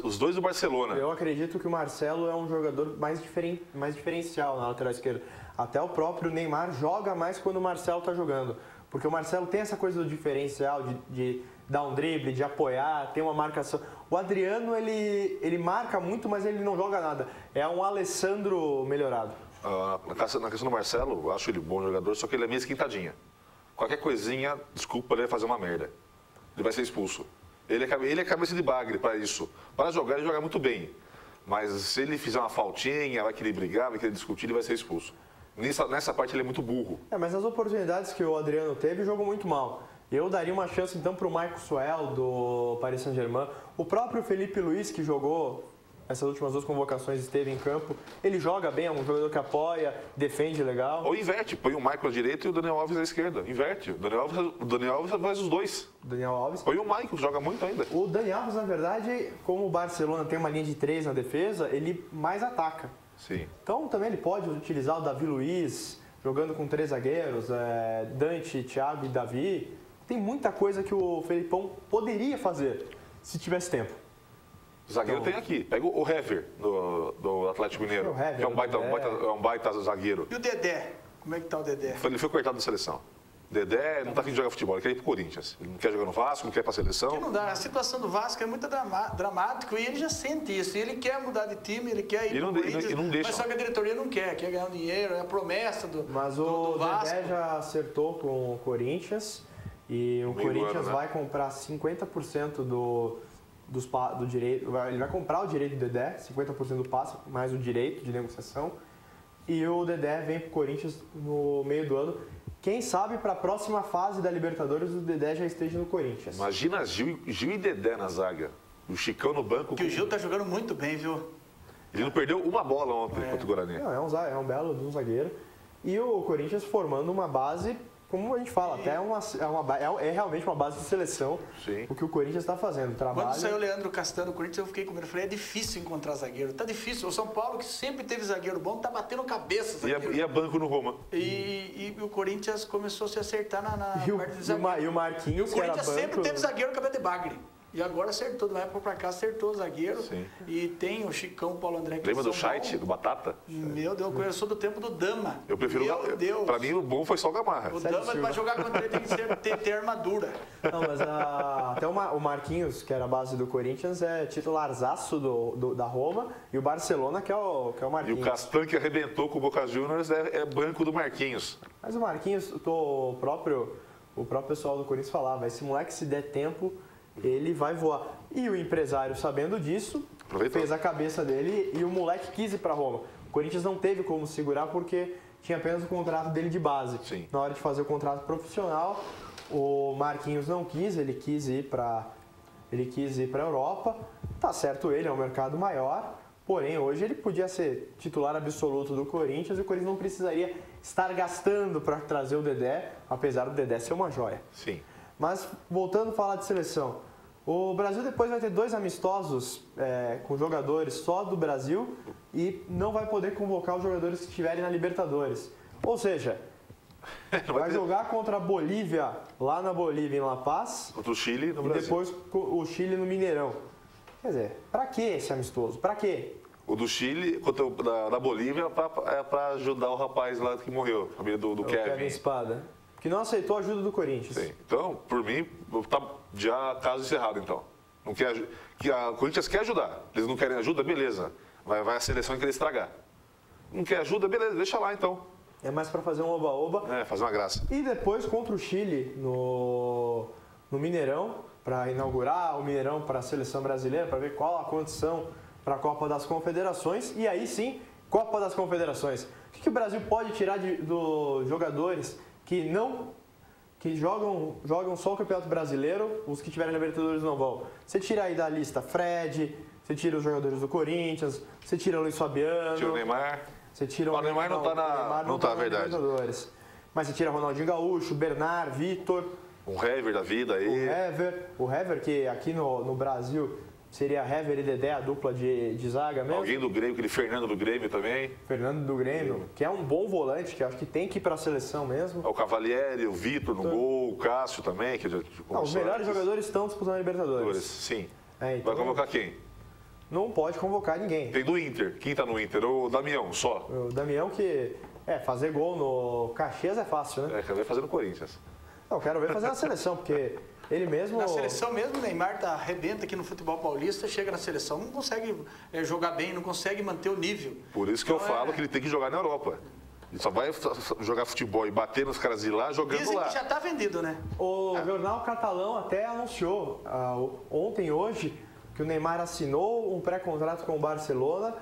os dois do Barcelona. Eu acredito que o Marcelo é um jogador mais diferencial na lateral esquerda. Até o próprio Neymar joga mais quando o Marcelo está jogando. Porque o Marcelo tem essa coisa do diferencial, de dar um drible, de apoiar, tem uma marcação. O Adriano, ele marca muito, mas ele não joga nada. É um Alessandro melhorado. Na questão do Marcelo, eu acho ele bom jogador, só que ele é meio esquentadinha. Qualquer coisinha, desculpa, ele vai fazer uma merda. Ele vai ser expulso. Ele é cabeça de bagre para isso. Para jogar, ele joga muito bem. Mas se ele fizer uma faltinha, vai querer brigar, vai querer discutir, ele vai ser expulso. Nessa parte ele é muito burro. Mas as oportunidades que o Adriano teve, jogou muito mal. Eu daria uma chance então para o Marco Suel, do Paris Saint-Germain. O próprio Felipe Luiz, que jogou essas últimas 2 convocações, esteve em campo. Ele joga bem, é um jogador que apoia, defende legal. Ou inverte, põe o Michael à direita e o Daniel Alves à esquerda. Inverte. O Daniel Alves faz os dois. Daniel Alves. Põe o Michael, joga muito ainda. O Daniel Alves, na verdade, como o Barcelona tem uma linha de 3 na defesa, ele mais ataca. Sim. Então também ele pode utilizar o Davi Luiz, jogando com 3 zagueiros, Dante, Thiago e Davi. Tem muita coisa que o Felipão poderia fazer, se tivesse tempo. Zagueiro tem aqui. Pega o Hever, do Atlético Mineiro. O Hever, que é um baita zagueiro. E o Dedé? Como é que tá o Dedé? Ele foi cortado da seleção. Dedé não tá afim de jogar futebol, ele quer ir pro Corinthians. Ele não quer jogar no Vasco, não quer ir pra seleção. Não dá. A situação do Vasco é muito dramática e ele já sente isso. Ele quer mudar de time, ele quer ir pro Corinthians, e não deixa. mas só que a diretoria não quer ganhar um dinheiro, é a promessa do Mas do Vasco. Dedé já acertou com o Corinthians e o Corinthians vai comprar 50% do direito. Ele vai comprar o direito do Dedé, 50% do passe, mais o direito de negociação. E o Dedé vem pro Corinthians no meio do ano. Quem sabe para a próxima fase da Libertadores o Dedé já esteja no Corinthians. Imagina Gil e Dedé na zaga. O Chicão no banco. Que o Gil tá jogando muito bem, viu? Ele não perdeu uma bola ontem contra o Guarani. Não, é um belo zagueiro. E o Corinthians formando uma base, como a gente fala, até é realmente uma base de seleção. Sim. O que o Corinthians está fazendo. Trabalho... Quando saiu o Leandro Castanho do Corinthians, eu fiquei com medo. Eu falei, é difícil encontrar zagueiro. Tá difícil. O São Paulo, que sempre teve zagueiro bom, tá batendo cabeça. Zagueiro. E a banco no Roma. E o Corinthians começou a se acertar na E o, parte de zagueiro. e o Marquinhos, E o Corinthians sempre teve zagueiro cabelo de bagre. E agora acertou, de uma época pra cá acertou o zagueiro. Sim. E tem o Chicão, o Paulo André. Que Lembra do são Scheidt, bons. do Batata? Meu Deus, eu sou do tempo do Dama. Eu prefiro Meu Deus. Pra mim, o bom foi só o Gamarra. O Dama, pra jogar contra ele, tem que ter armadura. Não, mas até o Marquinhos, que era a base do Corinthians, é titularzaço da Roma, e o Barcelona, que é o E Marquinhos. o Castan, que arrebentou com o Boca Juniors, é banco do Marquinhos. Mas o Marquinhos, o próprio pessoal do Corinthians falava, esse moleque, se der tempo, ele vai voar. E o empresário, sabendo disso, Aproveitou. fez a cabeça dele e o moleque quis ir para Roma. O Corinthians não teve como segurar porque tinha apenas o contrato dele de base. Sim. Na hora de fazer o contrato profissional, o Marquinhos não quis, ele quis ir para a Europa. Tá certo, ele é um mercado maior, porém hoje ele podia ser titular absoluto do Corinthians e o Corinthians não precisaria estar gastando para trazer o Dedé, apesar do Dedé ser uma joia. Sim. Mas, voltando a falar de seleção, o Brasil depois vai ter 2 amistosos com jogadores só do Brasil e não vai poder convocar os jogadores que estiverem na Libertadores. Ou seja, vai jogar contra a Bolívia, lá na Bolívia, em La Paz, Contra o Chile no e Brasil. depois o Chile no Mineirão. Quer dizer, pra que esse amistoso? Pra quê? O do Chile, contra o da Bolívia, é pra ajudar o rapaz lá que morreu, a família do O Kevin Kevin. Espada, que não aceitou a ajuda do Corinthians. Sim. Então, por mim, tá já caso encerrado, então. Não quer, que a Corinthians quer ajudar. Eles não querem ajuda, beleza. Vai a seleção querer estragar. Não quer ajuda, beleza, deixa lá então. É mais pra fazer um oba-oba. Fazer uma graça. E depois contra o Chile no Mineirão, para inaugurar o Mineirão para a seleção brasileira, para ver qual a condição para a Copa das Confederações. E aí sim, Copa das Confederações. O que o Brasil pode tirar dos jogadores que jogam só o Campeonato Brasileiro, os que tiverem Libertadores não vão? Você tira aí da lista Fred, você tira os jogadores do Corinthians, você tira o Luiz Fabiano. Tira o Neymar. Você tira O Neymar não tá na- Neymar não tá, na verdade. Libertadores. Mas você tira Ronaldinho Gaúcho, Bernard, Vitor, Um Hever da vida aí. o Hever, que aqui no Brasil seria Hever e Dedé, a dupla de zaga mesmo. Alguém do Grêmio, aquele Fernando do Grêmio também. Fernando do Grêmio, que é um bom volante, que eu acho que tem que ir para a seleção mesmo. O Cavalieri, o Vitor no gol, o Cássio também. Que já Não, os conversou melhores antes. jogadores estão disputando a Libertadores. Sim. Então, Vai convocar quem? não pode convocar ninguém. Tem do Inter. Quem tá no Inter? O Damião, só. O Damião que... fazer gol no Caxias é fácil, né? Quer ver fazer no Corinthians. Não, quero ver fazer na seleção, porque ele mesmo... Na seleção mesmo, o Neymar arrebenta aqui no futebol paulista, chega na seleção, não consegue jogar bem, não consegue manter o nível. Por isso que eu Então, falo que ele tem que jogar na Europa. Ele só vai jogar futebol e bater nos caras de lá jogando Dizem lá. que já está vendido, né? O jornal catalão até anunciou ontem e hoje que o Neymar assinou um pré-contrato com o Barcelona.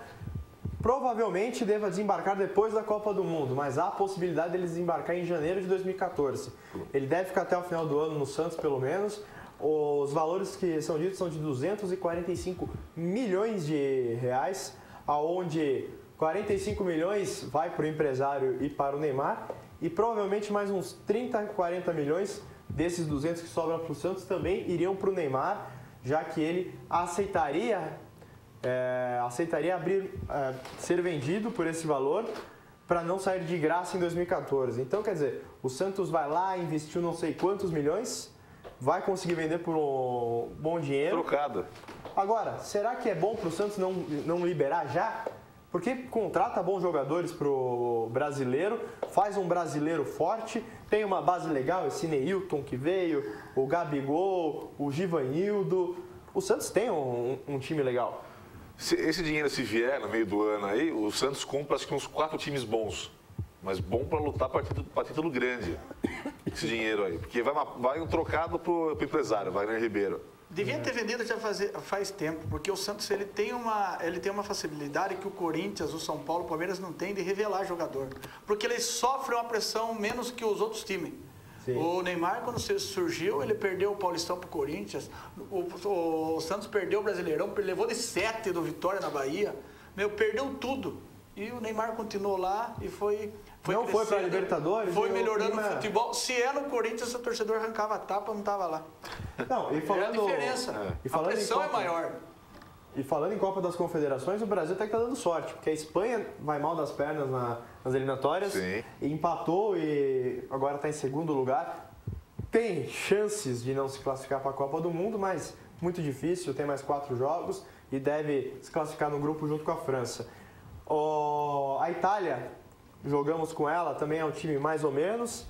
Provavelmente deva desembarcar depois da Copa do Mundo, mas há a possibilidade dele desembarcar em janeiro de 2014. Ele deve ficar até o final do ano no Santos, pelo menos. Os valores que são ditos são de 245 milhões de reais, aonde 45 milhões vai para o empresário e para o Neymar, e provavelmente mais uns 30, 40 milhões desses 200 que sobram para o Santos também iriam para o Neymar, já que ele aceitaria ser vendido por esse valor para não sair de graça em 2014. Então, quer dizer, o Santos vai lá, investiu não sei quantos milhões, vai conseguir vender por um bom dinheiro. Trocada. Agora, será que é bom para o Santos não liberar já? Porque contrata bons jogadores para o brasileiro, faz um brasileiro forte, tem uma base legal, esse Neilton que veio, o Gabigol, o Givanildo. O Santos tem um time legal. Se esse dinheiro se vier no meio do ano aí, o Santos compra acho que uns 4 times bons. Mas bom para lutar para título grande. Esse dinheiro aí. Porque vai um trocado pro empresário, Wagner Ribeiro. Devia ter vendido já faz tempo, porque o Santos ele tem uma facilidade que o Corinthians, o São Paulo, o Palmeiras não tem de revelar jogador. Porque eles sofrem uma pressão menos que os outros times. Sim. O Neymar, quando surgiu, ele perdeu o Paulistão pro Corinthians. O Santos perdeu o Brasileirão, levou de 7 do Vitória na Bahia. Perdeu tudo. E o Neymar continuou lá e foi não foi para a Libertadores? Foi melhorando o futebol. Se é no Corinthians, o torcedor arrancava a tapa, não estava lá. Não, e falando, é a diferença. A pressão é maior. E falando em Copa das Confederações, o Brasil até que está dando sorte, porque a Espanha vai mal das pernas nas eliminatórias, Sim. E empatou e agora está em segundo lugar. Tem chances de não se classificar para a Copa do Mundo, mas muito difícil, tem mais 4 jogos e deve se classificar no grupo junto com a França. A Itália, jogamos com ela, também é um time mais ou menos.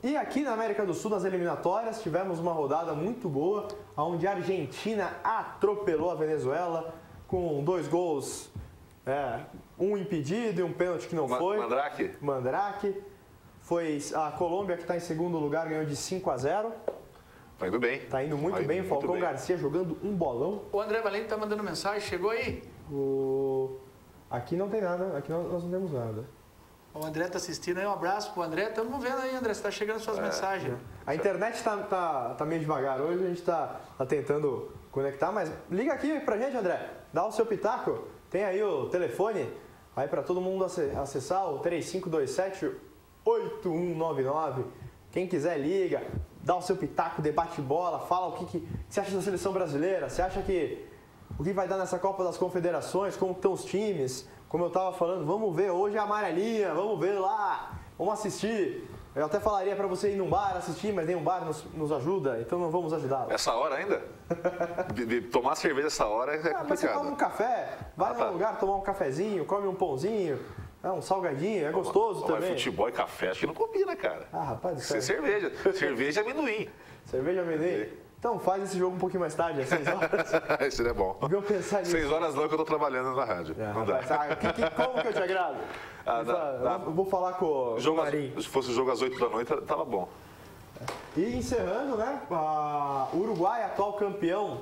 E aqui na América do Sul, nas eliminatórias, tivemos uma rodada muito boa, onde a Argentina atropelou a Venezuela com 2 gols, um impedido e um pênalti que não foi. Mandrake. Foi a Colômbia, que está em segundo lugar, ganhou de 5-0. Tá indo bem. Tá indo muito bem. Falcão Garcia jogando um bolão. O André Valente tá mandando mensagem. Chegou aí? Aqui não tem nada. Aqui nós não temos nada. O André tá assistindo aí. Um abraço pro André. Estamos vendo aí, André. Você tá chegando suas mensagens. A internet tá meio devagar hoje. A gente tá tentando conectar. Mas liga aqui pra gente, André. Dá o seu pitaco. Tem aí o telefone. Aí para todo mundo acessar o 3527-8199. Quem quiser liga, dá o seu pitaco, debate bola, fala o que você acha da seleção brasileira, você acha que o que vai dar nessa Copa das Confederações, como estão os times, como eu estava falando, vamos ver, hoje é a amarelinha, vamos ver lá, vamos assistir. Eu até falaria para você ir num bar assistir, mas nenhum bar nos ajuda, então não vamos ajudá-lo. Essa hora ainda? De tomar cerveja essa hora é complicado. Mas você toma um café, vai num lugar tomar um cafezinho, come um pãozinho, um salgadinho, é gostoso também. Futebol e café acho que não combina, cara. Rapaz do céu. Cerveja. Cerveja e amendoim. Cerveja e amendoim? Então faz esse jogo um pouquinho mais tarde, às 6 horas. Isso é bom. Vou pensar nisso. 6 horas não, que eu tô trabalhando na rádio. Não dá. Como que eu te agrado? Eu vou falar com o Marinho. Se fosse o jogo às 8 da noite, tava bom. E encerrando, né? O Uruguai, atual campeão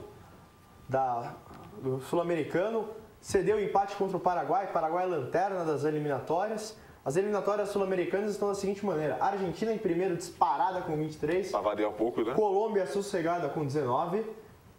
do Sul-Americano, cedeu o empate contra o Paraguai. Paraguai é lanterna das eliminatórias. As eliminatórias sul-americanas estão da seguinte maneira: Argentina em primeiro, disparada com 23. Para variar um pouco, né? Colômbia sossegada com 19.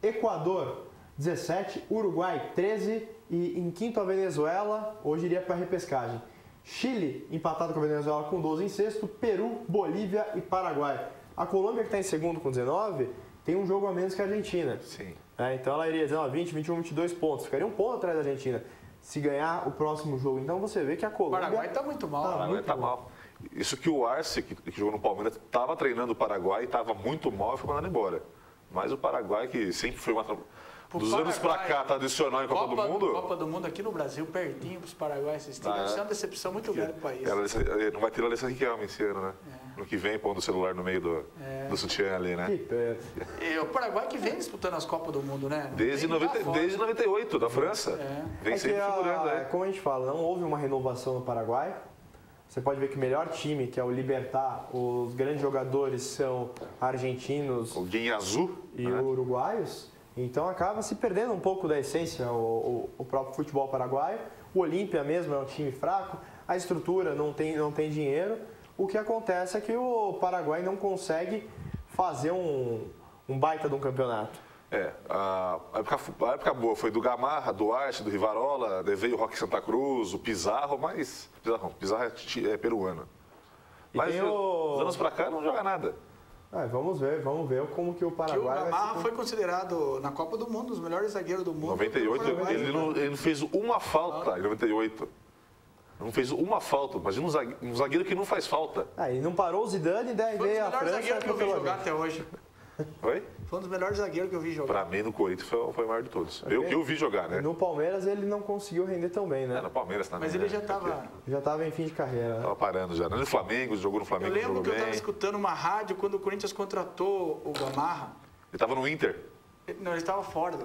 Equador, 17. Uruguai, 13. E em quinto a Venezuela, hoje iria para a repescagem. Chile, empatado com a Venezuela com 12 em sexto. Peru, Bolívia e Paraguai. A Colômbia, que está em segundo com 19, tem um jogo a menos que a Argentina. Sim. Então ela iria 20, 21, 22 pontos. Ficaria um ponto atrás da Argentina se ganhar o próximo jogo. Então você vê que a Colômbia... O Paraguai está muito mal. O Paraguai está mal. Isso que o Arce, que jogou no Palmeiras, estava treinando o Paraguai e estava muito mal e foi mandado embora. Mas o Paraguai, que sempre foi uma... Dos anos pra cá, tradicional em Copa do Mundo... Copa do Mundo aqui no Brasil, pertinho para os paraguaios assistirem. Deve ser uma decepção muito grande para o país. Não vai ter a Alessa Riquelme esse ano, né? No que vem, pondo o celular no meio do sutiã ali, né? E o Paraguai que vem disputando as Copas do Mundo, né? Desde 98, da França. Vem sempre figurando, como a gente fala, não houve uma renovação no Paraguai. Você pode ver que o melhor time, que é o Libertad, os grandes jogadores são argentinos o Guinha-Azul e uruguaios. Então acaba se perdendo um pouco da essência o próprio futebol paraguaio. O Olímpia mesmo é um time fraco, a estrutura não tem dinheiro. O que acontece é que o Paraguai não consegue fazer um baita de um campeonato. A época boa foi do Gamarra, do Arce, do Rivarola, veio o Roque Santa Cruz, o Pizarro, mas Pizarro é peruano. Mas dos anos pra cá não joga nada. Vamos ver como que o Paraguai... O Gamarra foi considerado na Copa do Mundo, um dos melhores zagueiros do mundo. 98, ele não fez uma falta em 98. Não fez uma falta. Imagina um zagueiro que não faz falta. E não parou o Zidane, daí veio a França... Foi um dos melhores zagueiros que eu vi jogar até hoje. Oi? Foi um dos melhores zagueiros que eu vi jogar. Pra mim, no Corinthians, foi o maior de todos. Eu vi jogar, né? No Palmeiras, ele não conseguiu render tão bem, né? No Palmeiras também. Mas ele já estava... Já estava em fim de carreira, né? Tava parando já. No Flamengo, jogou no Flamengo, eu lembro que eu estava escutando uma rádio quando o Corinthians contratou o Gamarra. Ele estava no Inter? Não, ele estava fora.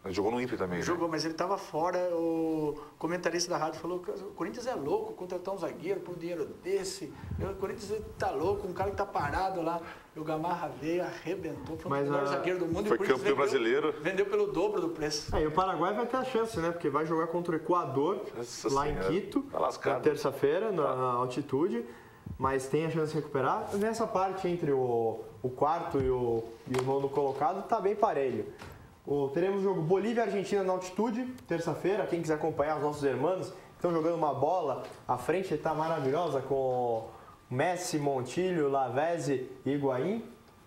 Ele jogou no Inter também, Jogou, mas ele estava fora. O comentarista da rádio falou que o Corinthians é louco contratar um zagueiro por um dinheiro desse. O Corinthians está louco, um cara que está parado lá. E o Gamarra veio, arrebentou, foi o melhor zagueiro do mundo. Foi campeão brasileiro. Vendeu pelo dobro do preço. E o Paraguai vai ter a chance, né? Porque vai jogar contra o Equador, lá em Quito, na terça-feira, na altitude. Mas tem a chance de recuperar. Nessa parte entre o quarto e o nono colocado, está bem parelho. Teremos o jogo Bolívia e Argentina na altitude, terça-feira. Quem quiser acompanhar os nossos irmãos, estão jogando uma bola. A frente está maravilhosa com Messi, Montilho, Lavezzi e Higuaín.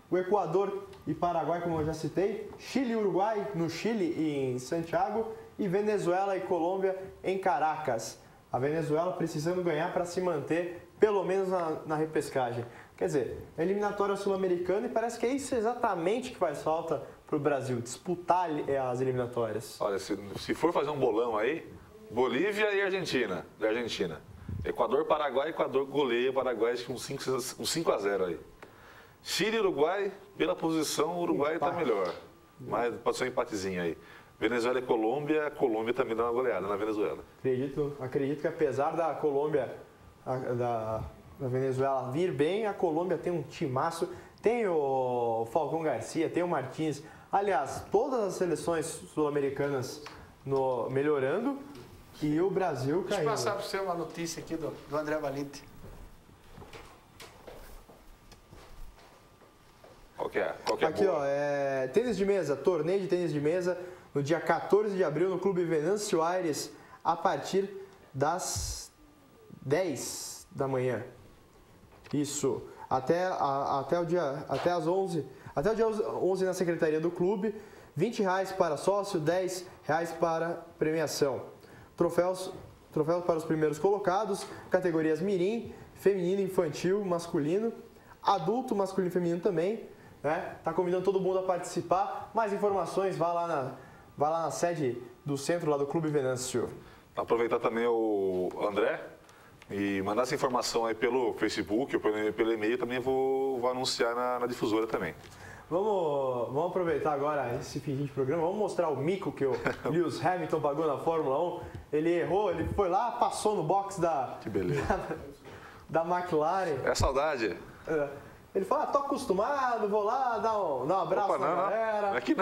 O Equador e Paraguai, como eu já citei. Chile e Uruguai no Chile e em Santiago. E Venezuela e Colômbia em Caracas. A Venezuela precisando ganhar para se manter, pelo menos na repescagem. Quer dizer, eliminatória sul-americana, e parece que é isso exatamente que faz falta para o Brasil disputar as eliminatórias? Olha, se for fazer um bolão aí, Bolívia e Argentina, da Argentina. Equador, Paraguai, Equador goleia Paraguai com 5-0 aí. Chile e Uruguai, pela posição, o Uruguai está melhor. Mas pode ser um empatezinho aí. Venezuela e Colômbia, a Colômbia também dá uma goleada na Venezuela. Acredito que apesar da Colômbia, da Venezuela vir bem, a Colômbia tem um timaço. Tem o Falcão Garcia, tem o Martins. Aliás, todas as seleções sul-americanas melhorando e o Brasil caindo. Deixa eu passar para você uma notícia aqui do André Valente. Qual que é aqui, boa? ó, tênis de mesa, torneio de tênis de mesa, no dia 14 de abril, no Clube Venâncio Aires, a partir das 10 da manhã. Isso. Até as 11. Até o dia 11 na secretaria do clube. R$20 para sócio, R$10 para premiação. Troféus para os primeiros colocados, categorias mirim, feminino, infantil, masculino, adulto, masculino e feminino também. Né? Tá convidando todo mundo a participar. Mais informações, vá lá na sede do centro lá do Clube Venâncio. Aproveitar também o André e mandar essa informação aí pelo Facebook ou pelo e-mail, também vou anunciar na difusora também. Vamos aproveitar agora esse fim de programa, vamos mostrar o mico que o Lewis Hamilton pagou na Fórmula 1. Ele errou, ele foi lá, passou no box Que beleza. da McLaren. É saudade. Ele falou, tô acostumado, vou lá dar um abraço na galera. Não. Aqui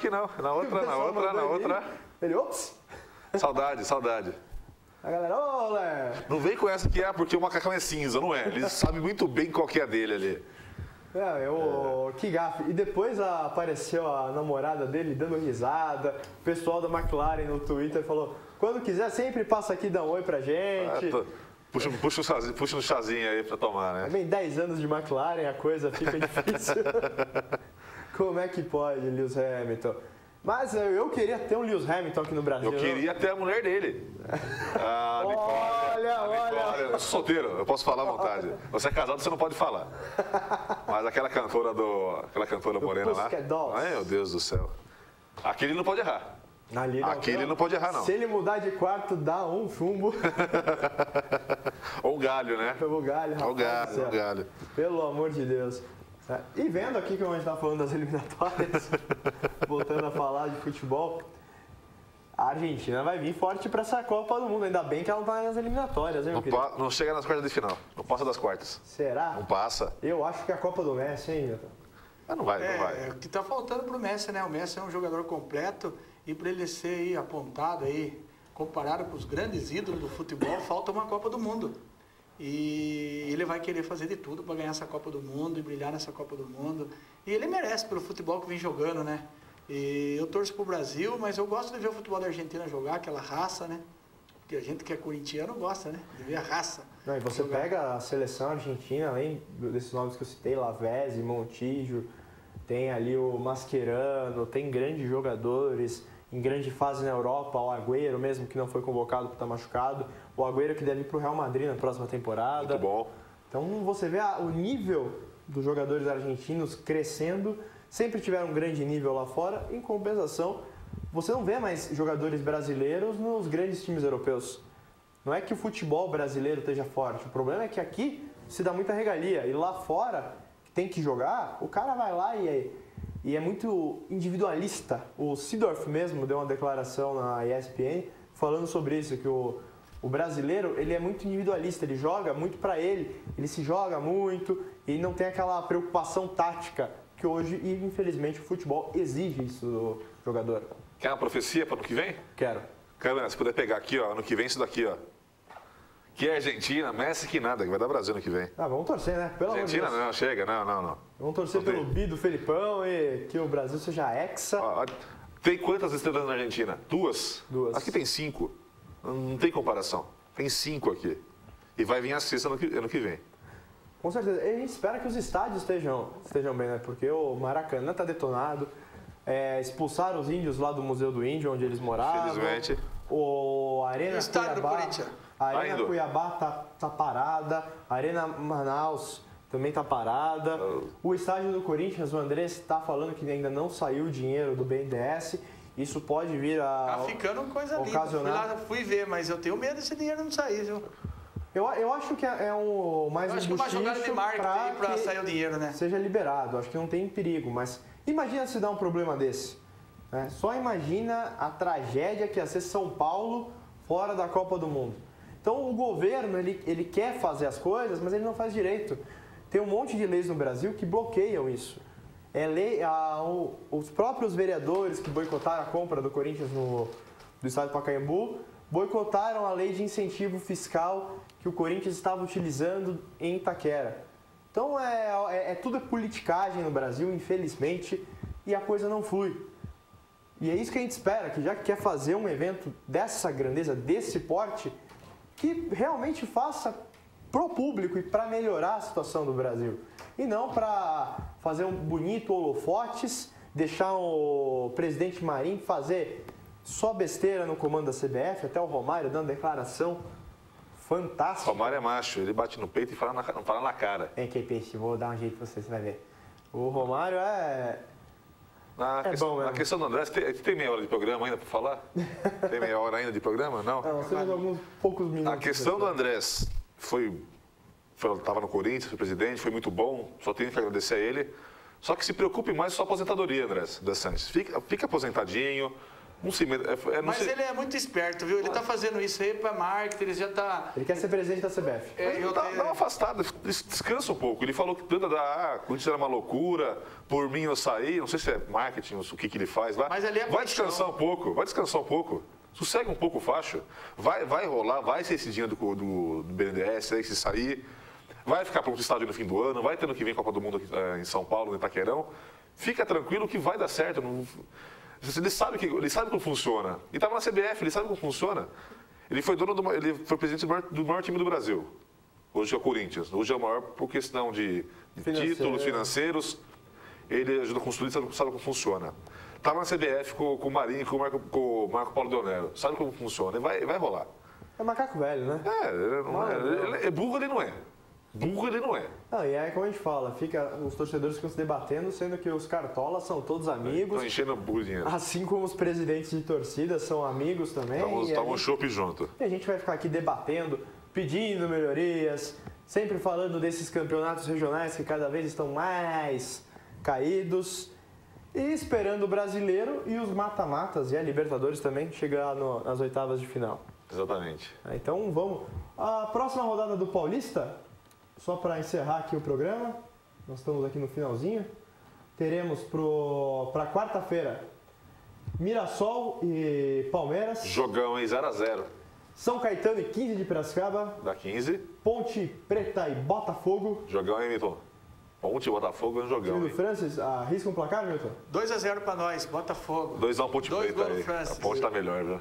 não. Na outra. Ele, ops. Saudade. A galera, olé. Não vem com essa que porque o macacão é cinza, não é? Ele sabe muito bem qual que é a dele ali. Que gafe. E depois apareceu a namorada dele dando risada. O pessoal da McLaren no Twitter falou, quando quiser sempre passa aqui e dá um oi pra gente. Puxa um chazinho aí pra tomar, né? Vem 10 anos de McLaren, a coisa fica difícil. Como é que pode, Lewis Hamilton? Mas eu queria ter um Lewis Hamilton aqui no Brasil. Eu queria ter a mulher dele. Olha. Eu sou solteiro, eu posso falar à vontade. Você é casado, você não pode falar. Mas aquela cantora morena lá. Ai, meu Deus do céu. Aqui ele não pode errar. Aqui ele não pode errar, não. Se ele mudar de quarto, dá um chumbo. Ou um galho, né? O galho, rapaz. O galho. Pelo amor de Deus. E vendo aqui como a gente está falando das eliminatórias, voltando a falar de futebol, a Argentina vai vir forte para essa Copa do Mundo. Ainda bem que ela não está nas eliminatórias, hein, meu querido? Não chega nas quartas de final. Não passa das quartas. Será? Não passa. Eu acho que é a Copa do Messi, hein, Milton? Não vai. É o que está faltando para o Messi, né? O Messi é um jogador completo e para ele ser aí apontado aí, comparado com os grandes ídolos do futebol, falta uma Copa do Mundo. E ele vai querer fazer de tudo para ganhar essa Copa do Mundo e brilhar nessa Copa do Mundo. E ele merece pelo futebol que vem jogando, né? E eu torço pro Brasil, mas eu gosto de ver o futebol da Argentina jogar, aquela raça, né? Porque a gente que é corintiano gosta, né? De ver a raça. Não, e você pega a seleção argentina, além desses nomes que eu citei, Lavezzi, Montijo, tem ali o Mascherano, tem grandes jogadores em grande fase na Europa, o Agüero mesmo, que não foi convocado por estar machucado, o Agüero que deve ir para o Real Madrid na próxima temporada. Muito bom. Então você vê o nível dos jogadores argentinos crescendo, sempre tiveram um grande nível lá fora, em compensação, você não vê mais jogadores brasileiros nos grandes times europeus. Não é que o futebol brasileiro esteja forte, o problema é que aqui se dá muita regalia, e lá fora, que tem que jogar, o cara vai lá e é muito individualista. O Seedorf mesmo deu uma declaração na ESPN falando sobre isso, que o brasileiro ele é muito individualista, ele joga muito para ele se joga muito e não tem aquela preocupação tática que hoje, infelizmente, o futebol exige isso do jogador. Quer uma profecia para o ano que vem? Quero. Câmera, se puder pegar aqui, ó, ano que vem isso daqui, ó. Que é Argentina, Messi que nada, que vai dar Brasil ano que vem. Vamos torcer, né? Pelo amor de Deus. Argentina não, chega, não. Vamos torcer pelo Bi do Felipão e que o Brasil seja hexa. Tem quantas estrelas na Argentina? Duas? Aqui tem 5. Não tem comparação. Tem 5 aqui. E vai vir a sexta ano que vem. Com certeza. E a gente espera que os estádios estejam bem, né? Porque o Maracanã está detonado. Expulsaram os índios lá do Museu do Índio, onde eles moravam. Infelizmente. O Arena Cuiabá. A Arena Cuiabá tá parada. A Arena Manaus também está parada. O estádio do Corinthians, o André está falando que ainda não saiu o dinheiro do BNDES. Isso pode vir a Tá ficando coisa ocasionar... linda. Fui ver, mas eu tenho medo desse dinheiro não sair, viu? Eu acho que é mais Eu acho que uma jogada de marketing para sair o dinheiro, né? Seja liberado. Acho que não tem perigo, mas imagina se dá um problema desse. Né? Só imagina a tragédia que ia ser São Paulo fora da Copa do Mundo. Então o governo, ele quer fazer as coisas, mas ele não faz direito. Tem um monte de leis no Brasil que bloqueiam isso. Os próprios vereadores que boicotaram a compra do Corinthians do estádio Pacaembu boicotaram a lei de incentivo fiscal que o Corinthians estava utilizando em Itaquera. Então tudo é politicagem no Brasil, infelizmente, e a coisa não flui. E é isso que a gente espera, que já que quer fazer um evento dessa grandeza, desse porte, que realmente faça pro público e para melhorar a situação do Brasil. E não para fazer um bonito holofotes, deixar o presidente Marinho fazer só besteira no comando da CBF, até o Romário dando declaração fantástica. Romário é macho, ele bate no peito e fala na cara. Vem aqui, peixe, vou dar um jeito pra você vai ver. O Romário Na questão do André, tem meia hora de programa ainda para falar? Tem meia hora ainda de programa? Não? Nós temos alguns poucos minutos. A questão do Andrés estava no Corinthians, foi presidente, foi muito bom, só tenho que agradecer a ele. Só que se preocupe mais com a sua aposentadoria, Andrés da Santos. Fica aposentadinho. Mas ele é muito esperto, viu? Ele está fazendo isso aí para marketing, ele já está... Ele quer ser presidente da CBF. Dá uma afastada, descansa um pouco. Ele falou que o Corinthians era uma loucura, por mim eu saí, não sei se é marketing, o que ele faz lá. Mas ele é vai descansar um pouco. Sossega um pouco o facho. Vai rolar, vai ser esse dinheiro do BNDES, aí se sair. Vai ficar pronto o estádio no fim do ano, vai ter ano que vem Copa do Mundo aqui, em São Paulo, no Itaquerão. Fica tranquilo que vai dar certo. Ele sabe como funciona. E estava na CBF, ele sabe como funciona. Ele foi presidente do maior time do Brasil. Hoje é o Corinthians. Hoje é o maior por questão de títulos financeiros. Ele ajuda a construir, sabe como funciona. Estava na CBF com o Marinho, com o Marco Paulo Deonero. Sabe como funciona. E vai rolar. É macaco velho, né? Burro ele não é. Burro ele não é. Não, e aí, como a gente fala, os torcedores ficam se debatendo, sendo que os cartolas são todos amigos. Estão enchendo o burro. Assim como os presidentes de torcida são amigos também. Estamos chopp junto. E a gente vai ficar aqui debatendo, pedindo melhorias, sempre falando desses campeonatos regionais que cada vez estão mais caídos. E esperando o brasileiro e os mata-matas e a Libertadores também chegar nas oitavas de final. Exatamente. Então vamos. A próxima rodada do Paulista, só para encerrar aqui o programa, nós estamos aqui no finalzinho, teremos para quarta-feira Mirassol e Palmeiras. Jogão, hein? 0x0. São Caetano e 15 de Piracicaba. Da 15. Ponte Preta e Botafogo. Jogão, hein, Milton? Ponte e Botafogo é um jogão. Time do Francis, arrisca um placar, Milton? 2x0 para nós, Botafogo. 2x1 Ponte Preta aí. Francis. A Ponte tá melhor, viu?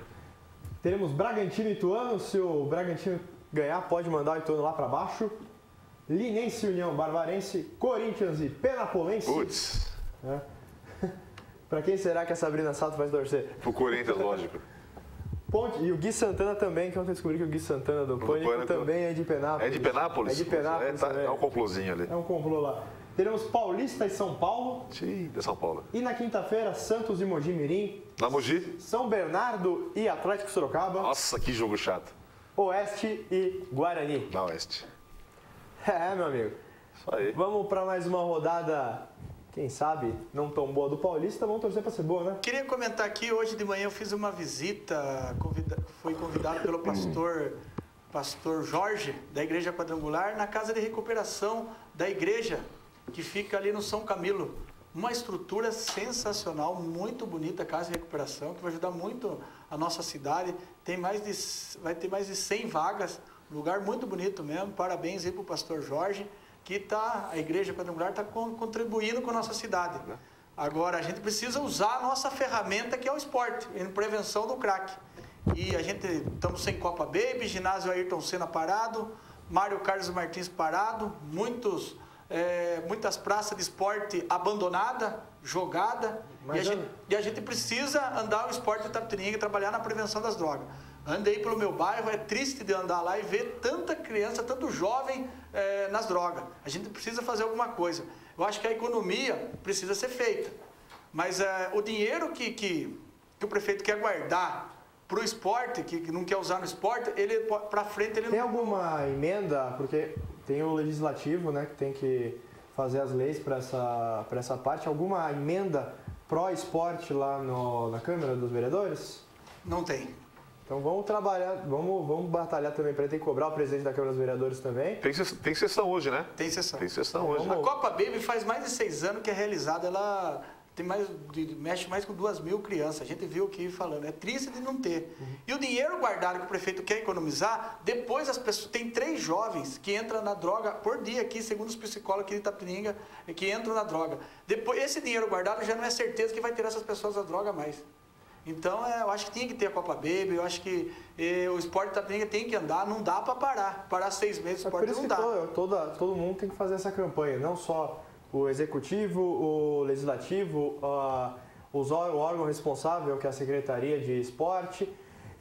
Teremos Bragantino e Ituano. Se o Bragantino ganhar, pode mandar o Ituano lá para baixo. Linense e União Barbarense, Corinthians e Penapolense. Putz. Para quem será que a Sabrina Sato vai torcer? Pro Corinthians, lógico. Ponte, e o Gui Santana também, que ontem descobri que o Gui Santana do Pânico também é de Penápolis. É de Penápolis? É de Penápolis. É um complôzinho ali. É um complô lá. Teremos Paulista e São Paulo. Sim, de São Paulo. E na quinta-feira, Santos e Mogi Mirim. Na Mogi? São Bernardo e Atlético Sorocaba. Nossa, que jogo chato. Oeste e Guarani. Na Oeste. Meu amigo. Isso aí. Vamos para mais uma rodada, quem sabe, não tão boa do Paulista. Vamos torcer para ser boa, né? Queria comentar aqui, hoje de manhã eu fiz uma visita, fui convidado pelo pastor Jorge, da Igreja Quadrangular, na casa de recuperação da igreja, que fica ali no São Camilo. Uma estrutura sensacional, muito bonita a casa de recuperação, que vai ajudar muito a nossa cidade. Vai ter mais de 100 vagas, lugar muito bonito mesmo. Parabéns aí para o pastor Jorge, que a Igreja Quadrangular está contribuindo com a nossa cidade. Agora, a gente precisa usar a nossa ferramenta, que é o esporte, em prevenção do crack. E a gente estamos sem Copa Baby, ginásio Ayrton Senna parado, Mário Carlos Martins parado, muitas praças de esporte abandonadas, jogada, e a gente precisa andar o esporte de Itapetininga e trabalhar na prevenção das drogas. Andei pelo meu bairro, é triste de andar lá e ver tanta criança, tanto jovem nas drogas. A gente precisa fazer alguma coisa. Eu acho que a economia precisa ser feita, mas o dinheiro que o prefeito quer guardar para o esporte, que não quer usar no esporte, ele para frente ele tem alguma emenda, porque tem o legislativo, né, que tem que fazer as leis para essa parte, alguma emenda pró-esporte lá na Câmara dos Vereadores? Não tem. Então vamos trabalhar, vamos batalhar também para ter que cobrar o presidente da Câmara dos Vereadores também. Tem sessão hoje, né? Tem sessão. Tem sessão hoje. A Copa Baby faz mais de 6 anos que é realizada, ela mexe mais com 2.000 crianças. A gente viu aqui falando, é triste de não ter. E o dinheiro guardado que o prefeito quer economizar, depois as pessoas, tem 3 jovens que entram na droga por dia aqui, segundo os psicólogos aqui de Itapetininga, que entram na droga. Depois, esse dinheiro guardado já não é certeza que vai ter essas pessoas da droga mais. Então, eu acho que tinha que ter a Copa Baby, eu acho que o esporte de Itapetininga tem que andar, não dá para parar 6 meses, o esporte não dá. Todo mundo tem que fazer essa campanha, não só o executivo, o legislativo, o órgão responsável, que é a Secretaria de Esporte.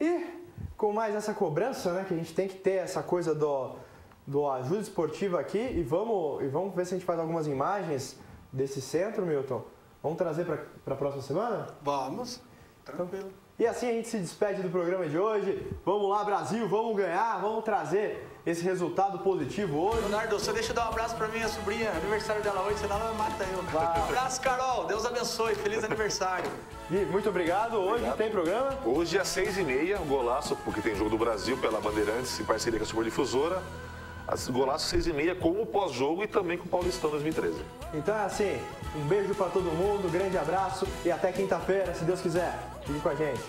E com mais essa cobrança, né, que a gente tem que ter essa coisa do ajuda esportiva aqui. E vamos ver se a gente faz algumas imagens desse centro, Milton. Vamos trazer para a próxima semana? Vamos, tranquilo. E assim a gente se despede do programa de hoje. Vamos lá, Brasil, vamos ganhar, vamos trazer esse resultado positivo hoje. Leonardo, você deixa eu dar um abraço pra minha sobrinha, aniversário dela hoje, senão ela mata eu. Um abraço, Carol, Deus abençoe, feliz aniversário. Gui, muito obrigado. Hoje tem programa? Hoje às 6h30, um golaço, porque tem jogo do Brasil pela Bandeirantes, em parceria com a Superdifusora. Golaço 6h30 com o pós-jogo e também com o Paulistão 2013. Então é assim, um beijo pra todo mundo, um grande abraço e até quinta-feira, se Deus quiser. Fique com a gente.